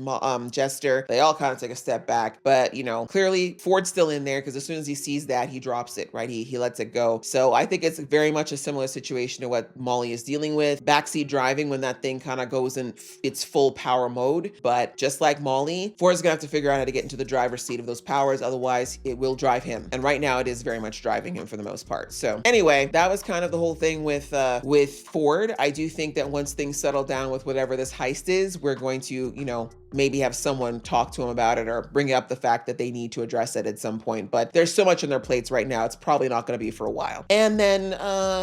Speaker 1: Jester. They all kind of take a step back, but you know, clearly Ford's still in there because as soon as he sees that, he drops it, right? He lets it go. So I think it's very much a similar situation to what Molly is dealing with. Backseat driving when that thing kind of goes in its full power mode. But just like Molly, Ford's gonna have to figure out how to get into the driver's seat of those powers. Otherwise, it will drive him. And right now, it is very much driving him for the most part. So anyway, that was kind of the whole thing with Ford. I do think that once things settle down with whatever this heist is, we're going to, you know, maybe have someone talk to him about it or bring up the fact that they need to address it at some point. But there's so much on their plates right now, it's probably not going to be for a while. And then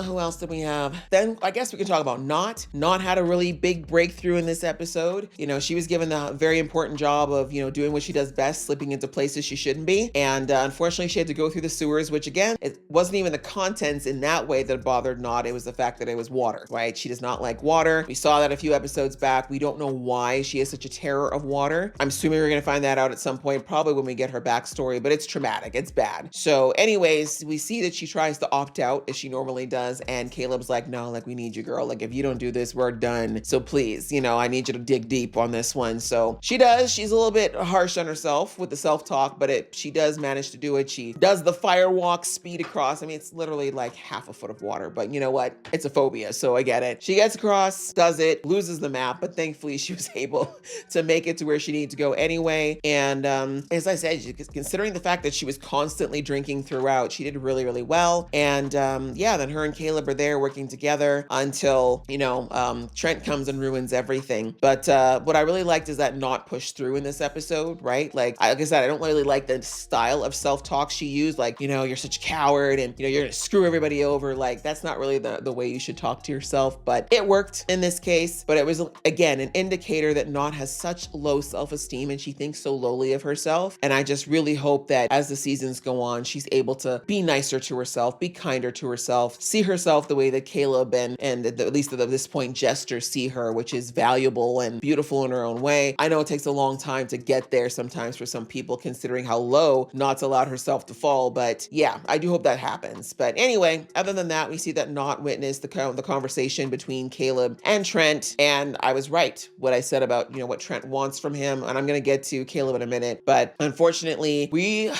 Speaker 1: who else did we have? Then I guess we can talk about Not. Not had a really big breakthrough in this episode. You know, she was given the very important job of, you know, doing what she does best, slipping into places she shouldn't be. And unfortunately, she had to go through the sewers, which again, it wasn't even the contents in that way that bothered Not. It was the fact that it was water, right? She does not like water. We saw that a few episodes back. We don't know why she is such a terror of water. I'm assuming we're going to find that out at some point, probably when we get her backstory, but it's traumatic. It's bad. So anyways, we see that she tries to opt out as she normally does. And Caleb's like, no, like, we need you, girl. Like, if you don't do this, we're done. So please, you know, I need you to dig deep on this one. So she does. She's a little bit harsh on herself with the self-talk, but she does manage to do it. She does the fire walk speed across. I mean, it's literally like half a foot of water, but you know what? It's a phobia, so I get it. She gets across, does it, loses the map, but thankfully she was able to make it to where she needed to go anyway. And as I said, considering the fact that she was constantly drinking throughout, she did really, really well. And yeah, then her and Caleb are there working together until, you know, Trent comes and ruins everything. But what I really liked is that Not pushed through in this episode, right? Like I said, I don't really like the style of self-talk she used, like, you know, you're such a coward and, you know, you're gonna screw everybody over. Like, that's not really the way you should talk to yourself, but it worked in this case. But it was, again, an indicator that Not has such low self-esteem and she thinks so lowly of herself. And I just really hope that as the seasons go on, she's able to be nicer to herself, be kinder to herself, see herself the way that Caleb and at least at this point, Jester see her, which is valuable and beautiful in her own way. I know it takes a long time to get there sometimes for some people, considering how low Not's allowed herself to fall. But yeah, I do hope that happens. But anyway, other than that, we see that Not witnessed the conversation between Caleb and Trent. And I was right, what I said about, you know, what Trent wants from him. And I'm going to get to Caleb in a minute. But unfortunately, the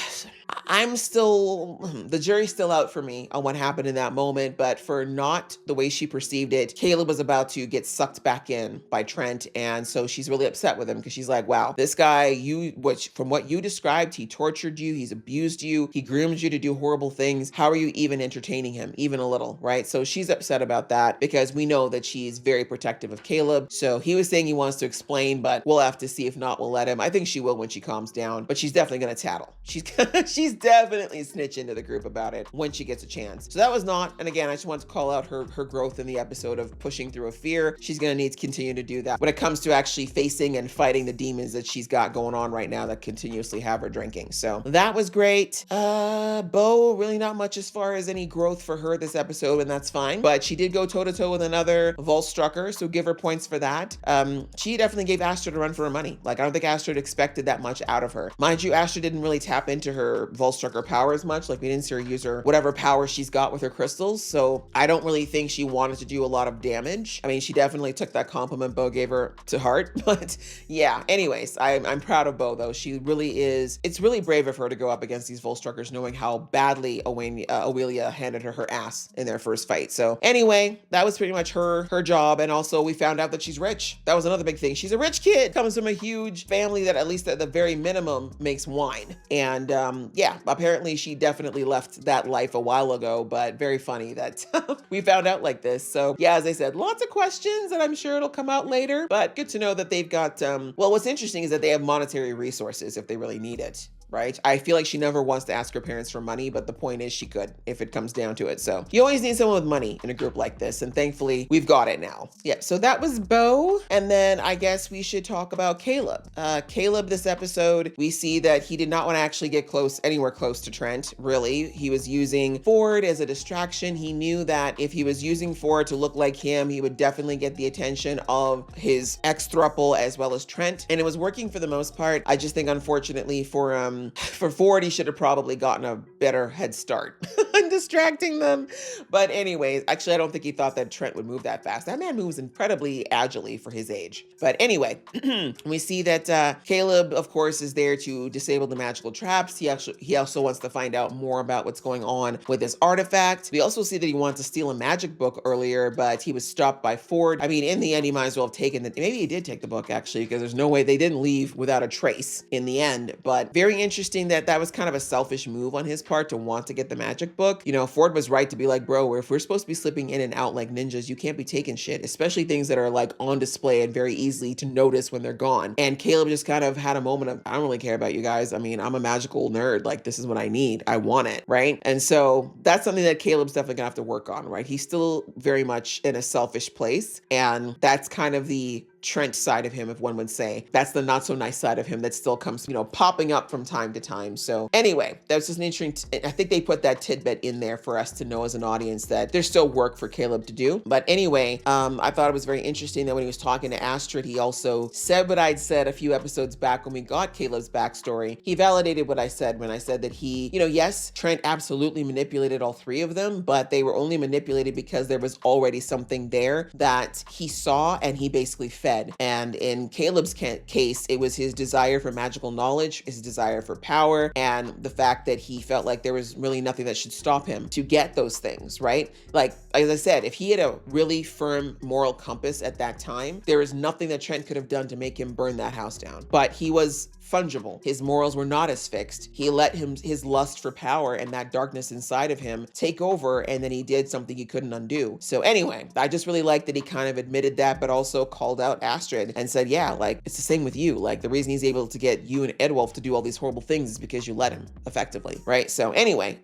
Speaker 1: jury's still out for me on what happened in that moment, but for Not the way she perceived it, Caleb was about to get sucked back in by Trent. And so she's really upset with him because she's like, wow, this guy, from what you described, he tortured you, he's abused you, he groomed you to do horrible things. How are you even entertaining him, even a little, right? So she's upset about that because we know that she's very protective of Caleb. So he was saying he wants to explain, but we'll have to see if Not will let him. I think she will when she calms down, but she's definitely going to tattle. She's definitely snitch into the group about it when she gets a chance. So that was Not. And again, I just want to call out her growth in the episode of pushing through a fear. She's going to need to continue to do that when it comes to actually facing and fighting the demons that she's got going on right now that continuously have her drinking. So that was great. Bo, really not much as far as any growth for her this episode, and that's fine. But she did go toe-to-toe with another Volstrucker, so give her points for that. She definitely gave Astrid a run for her money. Like, I don't think Astrid expected that much out of her. Mind you, Astrid didn't really tap into her Volstrucker power as much. Like, we didn't see her use her whatever power she's got with her crystals, so I don't really think she wanted to do a lot of damage. I mean, she definitely took that compliment Bo gave her to heart, but yeah, anyways, I'm proud of Bo, though. She really is. It's really brave of her to go up against these Volstruckers, knowing how badly Aurelia handed her ass in their first fight. So anyway, that was pretty much her job, and also we found out that she's rich. That was another big thing. She's a rich kid, comes from a huge family that at least at the very minimum makes wine, and yeah, apparently she definitely left that life a while ago, but very funny that we found out like this. So yeah, as I said, lots of questions, and I'm sure it'll come out later, but good to know that they've got, well, what's interesting is that they have monetary resources if they really need it. Right? I feel like she never wants to ask her parents for money, but the point is she could if it comes down to it. So you always need someone with money in a group like this, and thankfully we've got it now. Yeah, so that was Bo, and then I guess we should talk about Caleb. Caleb, this episode, we see that he did not want to actually get anywhere close to Trent, really. He was using Ford as a distraction. He knew that if he was using Ford to look like him, he would definitely get the attention of his ex-throuple as well as Trent, and it was working for the most part. I just think, unfortunately, for Ford, he should have probably gotten a better head start on distracting them. But anyways, actually, I don't think he thought that Trent would move that fast. That man moves incredibly agilely for his age. But anyway, we see that Caleb, of course, is there to disable the magical traps. He also wants to find out more about what's going on with this artifact. We also see that he wanted to steal a magic book earlier, but he was stopped by Ford. I mean, in the end, he might as well have taken it. Maybe he did take the book, actually, because there's no way they didn't leave without a trace in the end. But very interesting that was kind of a selfish move on his part to want to get the magic book. Ford was right to be like, bro, if we're supposed to be slipping in and out like ninjas, you can't be taking shit, especially things that are like on display and very easily to notice when they're gone. And Caleb just kind of had a moment of, I don't really care about you guys. I mean, I'm a magical nerd. Like, this is what I need. I want it, right? And so that's something that Caleb's definitely gonna have to work on, right? He's still very much in a selfish place. And that's kind of the Trent side of him, if one would say. That's the not so nice side of him that still comes, popping up from time to time. So anyway, that's just an interesting, I think they put that tidbit in there for us to know as an audience that there's still work for Caleb to do. But anyway, I thought it was very interesting that when he was talking to Astrid, he also said what I'd said a few episodes back when we got Caleb's backstory. He validated what I said when I said that he, yes, Trent absolutely manipulated all three of them, but they were only manipulated because there was already something there that he saw and he basically fed. And in Caleb's case, it was his desire for magical knowledge, his desire for power, and the fact that he felt like there was really nothing that should stop him to get those things, right? Like, as I said, if he had a really firm moral compass at that time, there is nothing that Trent could have done to make him burn that house down. But he was fungible. His morals were not as fixed. He let his lust for power and that darkness inside of him take over, and then he did something he couldn't undo. So anyway, I just really like that he kind of admitted that, but also called out Astrid and said, yeah, like, it's the same with you. Like, the reason he's able to get you and Edwulf to do all these horrible things is because you let him, effectively, right? So anyway,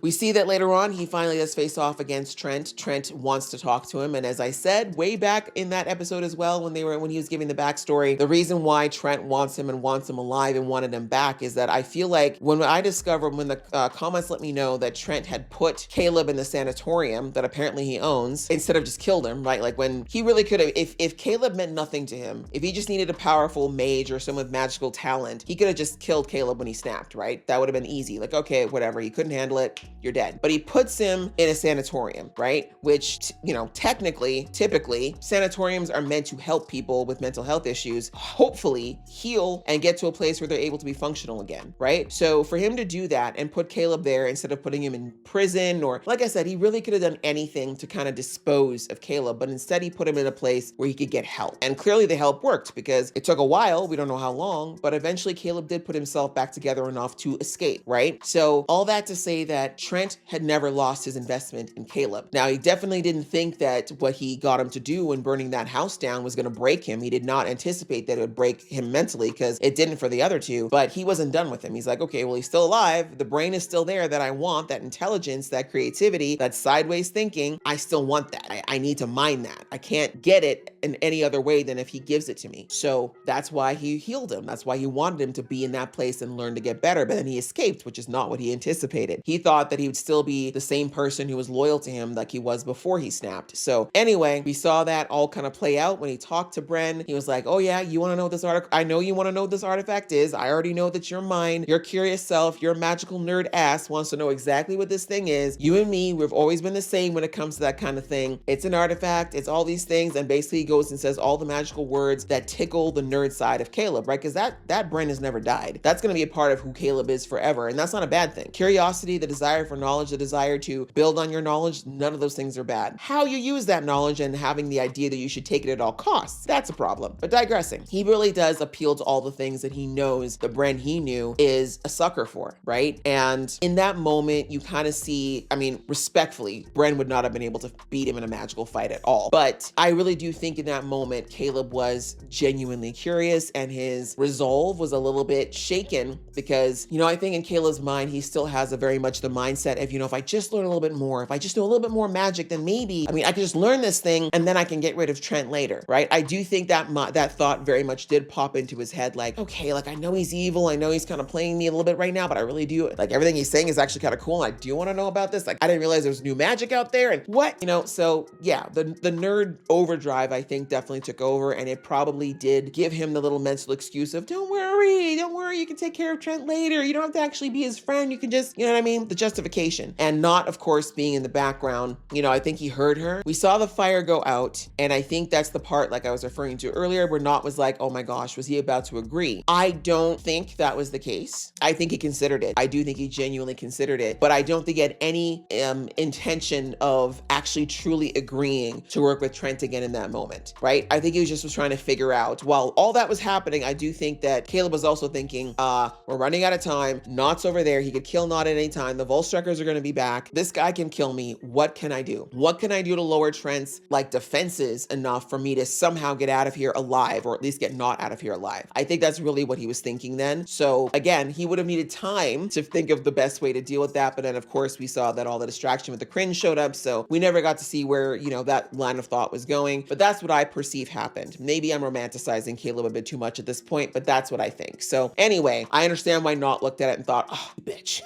Speaker 1: we see that later on, he finally does face off against Trent. Trent wants to talk to him, and as I said way back in that episode as well, when he was giving the backstory, the reason why Trent wants him alive and wanted him back is that I feel like when the comments let me know that Trent had put Caleb in the sanatorium that apparently he owns instead of just killed him, right? Like, when he really could have, if Caleb meant nothing to him, if he just needed a powerful mage or someone with magical talent, he could have just killed Caleb when he snapped, right? That would have been easy. Like, okay, whatever, he couldn't handle it, you're dead. But he puts him in a sanatorium, right? Which, typically, sanatoriums are meant to help people with mental health issues, hopefully heal and get to a place where they're able to be functional again, right? So for him to do that and put Caleb there instead of putting him in prison, or like I said, he really could have done anything to kind of dispose of Caleb, but instead he put him in a place where he could get help. And clearly the help worked because it took a while, we don't know how long, but eventually Caleb did put himself back together enough to escape, right? So all that to say that Trent had never lost his investment in Caleb. Now, he definitely didn't think that what he got him to do when burning that house down was going to break him. He did not anticipate that it would break him mentally, because it didn't for the other two, but he wasn't done with him. He's like, okay, well, he's still alive. The brain is still there that I want, that intelligence, that creativity, that sideways thinking. I still want that. I need to mine that. I can't get it in any other way than if he gives it to me. So that's why he healed him. That's why he wanted him to be in that place and learn to get better. But then he escaped, which is not what he anticipated. He thought that he would still be the same person who was loyal to him like he was before he snapped. So anyway, we saw that all kind of play out when he talked to Bren. He was like, oh yeah, you want to know what this artifact? I know you want to know what this artifact is. I already know that you're mine. Your curious self, your magical nerd ass wants to know exactly what this thing is. You and me, we've always been the same when it comes to that kind of thing. It's an artifact. It's all these things. And basically he goes and says all the magical words that tickle the nerd side of Caleb, right? Because that Bren has never died. That's going to be a part of who Caleb is forever. And that's not a bad thing. Curiosity, the desire for knowledge, the desire to build on your knowledge, none of those things are bad. How you use that knowledge and having the idea that you should take it at all costs, that's a problem. But digressing, he really does appeal to all the things that he knows the Bren he knew is a sucker for, right? And in that moment, you kind of see, I mean, respectfully, Bren would not have been able to beat him in a magical fight at all. But I really do think in that moment, Caleb was genuinely curious and his resolve was a little bit shaken because, I think in Caleb's mind, he still has a very much the mindset of, if I just learn a little bit more, if I just know a little bit more magic, then maybe, I can just learn this thing and then I can get rid of Trent later, right? I do think that that thought very much did pop into his head, like, okay, like I know he's evil, I know he's kind of playing me a little bit right now, but I really do, like everything he's saying is actually kind of cool, and I do want to know about this. Like, I didn't realize there's new magic out there, and what, so yeah, the nerd overdrive, I think, definitely took over, and it probably did give him the little mental excuse of, don't worry, you can take care of Trent later, you don't have to actually be his friend, you can just, the justification, and not, of course, being in the background. I think he heard her. We saw the fire go out, and I think that's the part, like I was referring to earlier, where Nott was like, oh my gosh, was he about to agree? I don't think that was the case. I think he considered it. I do think he genuinely considered it, but I don't think he had any intention of actually truly agreeing to work with Trent again in that moment. wasn't, right? I think he was trying to figure out, while all that was happening, I do think that Caleb was also thinking, we're running out of time. Nott's over there. He could kill Nott at any time. The Volstrekkers are going to be back. This guy can kill me. What can I do? What can I do to lower Trent's like defenses enough for me to somehow get out of here alive, or at least get Nott out of here alive? I think that's really what he was thinking then. So again, he would have needed time to think of the best way to deal with that. But then of course we saw that all the distraction with the cringe showed up. So we never got to see where, you know, that line of thought was going. But that's what I perceive happened. Maybe I'm romanticizing Caleb a bit too much at this point, but that's what I think. So anyway, I understand why Nott looked at it and thought, oh, bitch.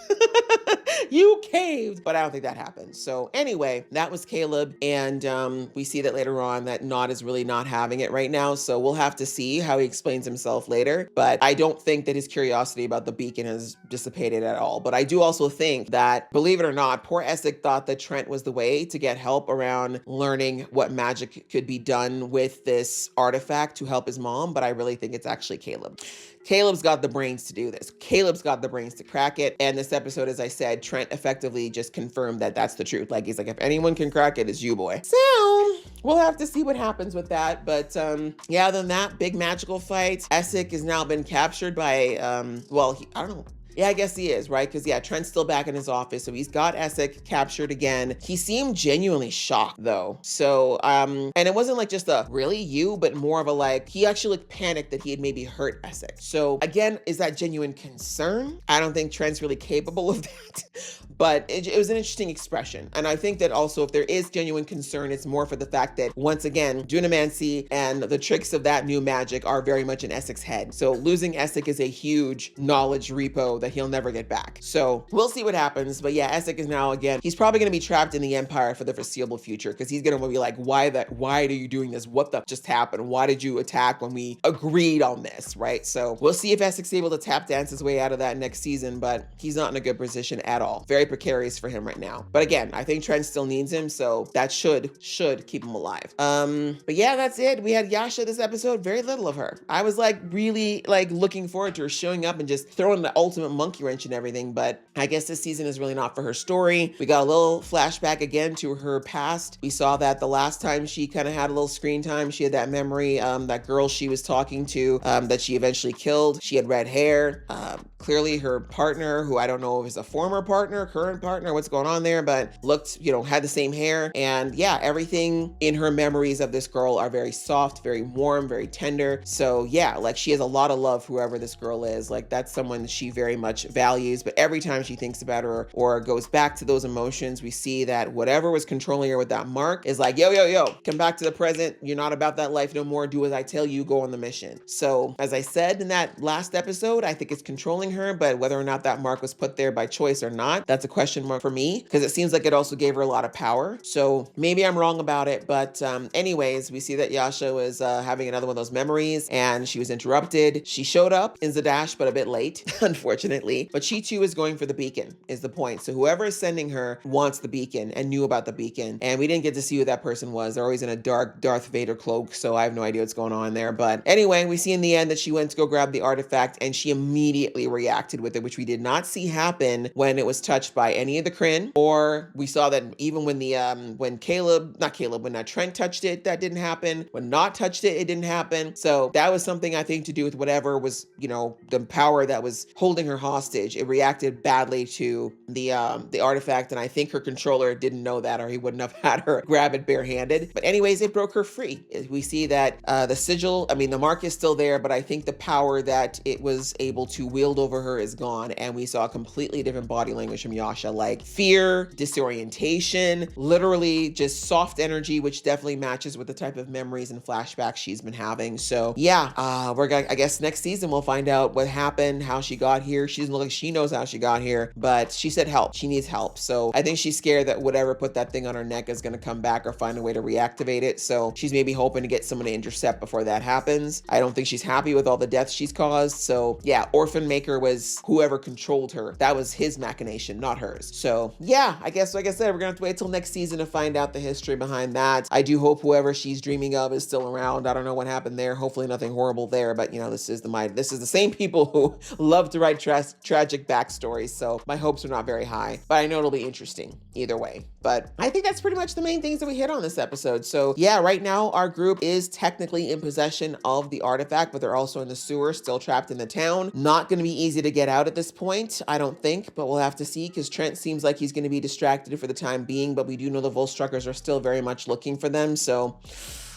Speaker 1: You caved, but I don't think that happened. So anyway, that was Caleb. And we see that later on that Nott is really not having it right now. So we'll have to see how he explains himself later. But I don't think that his curiosity about the beacon has dissipated at all. But I do also think that, believe it or not, poor Essek thought that Trent was the way to get help around learning what magic could be done with this artifact to help his mom. But I really think it's actually Caleb. Caleb's got the brains to do this. Caleb's got the brains to crack it. And this episode, as I said, Trent effectively just confirmed that that's the truth. Like, he's like, if anyone can crack it, it's you, boy. So we'll have to see what happens with that. But yeah, other than that, big magical fight. Essek has now been captured by, I don't know. Yeah, I guess he is, right? Because yeah, Trent's still back in his office, so he's got Essek captured again. He seemed genuinely shocked though. So, and it wasn't like just a really you, but more of a like, he actually panicked that he had maybe hurt Essek. So again, is that genuine concern? I don't think Trent's really capable of that. But it was an interesting expression. And I think that also if there is genuine concern, it's more for the fact that once again, Dunamancy and the tricks of that new magic are very much in Essek's head. So losing Essek is a huge knowledge repo that he'll never get back. So we'll see what happens. But yeah, Essek is now again, he's probably going to be trapped in the Empire for the foreseeable future because he's going to be like, why are you doing this? What the just happened? Why did you attack when we agreed on this, right? So we'll see if Essek's able to tap dance his way out of that next season, but he's not in a good position at all. Very precarious for him right now. But again, I think Trent still needs him, so that should keep him alive. But yeah, that's it. We had Yasha this episode, very little of her. I was like really like looking forward to her showing up and just throwing the ultimate monkey wrench and everything, but I guess this season is really not for her story. We got a little flashback again to her past. We saw that the last time she kind of had a little screen time, she had that memory, that girl she was talking to, that she eventually killed. She had red hair. Clearly her partner, who I don't know if is a former partner, current partner, what's going on there, but looked, had the same hair. And yeah, everything in her memories of this girl are very soft, very warm, very tender. So yeah, like she has a lot of love, whoever this girl is. Like that's someone that she very much values. But every time she thinks about her or goes back to those emotions, we see that whatever was controlling her with that mark is like, yo, come back to the present. You're not about that life no more. Do as I tell you, go on the mission. So as I said in that last episode, I think it's controlling her, but whether or not that mark was put there by choice or not, that's a question mark for me, because it seems like it also gave her a lot of power. So maybe I'm wrong about it, but anyways, we see that Yasha was having another one of those memories and she was interrupted. She showed up in Zadash, but a bit late, unfortunately, but she too is going for the beacon is the point. So whoever is sending her wants the beacon and knew about the beacon, and we didn't get to see who that person was. They're always in a dark Darth Vader cloak, so I have no idea what's going on there. But anyway, we see in the end that she went to go grab the artifact and she immediately reacted with it, which we did not see happen when it was touched by any of the Kryn, or we saw that even when the when Trent touched it, that didn't happen. When Nott touched it, it didn't happen. So that was something I think to do with whatever was, the power that was holding her hostage. It reacted badly to the artifact, and I think her controller didn't know that, or he wouldn't have had her grab it barehanded. But anyways, it broke her free. We see that the sigil, the mark is still there, but I think the power that it was able to wield over her is gone, and we saw a completely different body language from Yasha, like fear, disorientation, literally just soft energy, which definitely matches with the type of memories and flashbacks she's been having. So yeah, I guess next season we'll find out what happened, how she got here. She doesn't look like she knows how she got here, but she said help. She needs help. So I think she's scared that whatever put that thing on her neck is going to come back or find a way to reactivate it. So she's maybe hoping to get someone to intercept before that happens. I don't think she's happy with all the deaths she's caused. So yeah, Orphan Maker was whoever controlled her. That was his machination, not hers. So yeah, I guess, like I said, we're gonna have to wait till next season to find out the history behind that. I do hope whoever she's dreaming of is still around. I don't know what happened there. Hopefully nothing horrible there, but this is the same people who love to write trash tragic backstory, so my hopes are not very high, but I know it'll be interesting either way. But I think that's pretty much the main things that we hit on this episode. So yeah, right now our group is technically in possession of the artifact, but they're also in the sewer, still trapped in the town. Not going to be easy to get out at this point, I don't think, but we'll have to see, because Trent seems like he's going to be distracted for the time being, but we do know the Volstruckers are still very much looking for them, so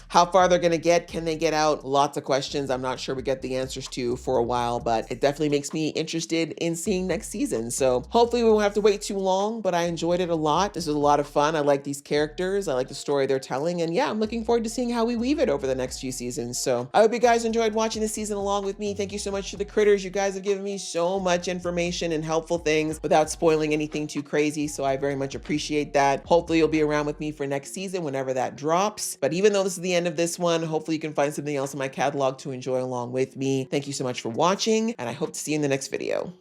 Speaker 1: how far they're going to get, can they get out? Lots of questions I'm not sure we get the answers to for a while, but it definitely makes me interested in seeing next season. So hopefully we won't have to wait too long, but I enjoyed it a lot. This was a lot of fun. I like these characters. I like the story they're telling. And yeah, I'm looking forward to seeing how we weave it over the next few seasons. So I hope you guys enjoyed watching this season along with me. Thank you so much to the critters. You guys have given me so much information and helpful things without spoiling anything too crazy. So I very much appreciate that. Hopefully you'll be around with me for next season whenever that drops. But even though this is the end of this one, hopefully you can find something else in my catalog to enjoy along with me. Thank you so much for watching, and I hope to see you in the next video.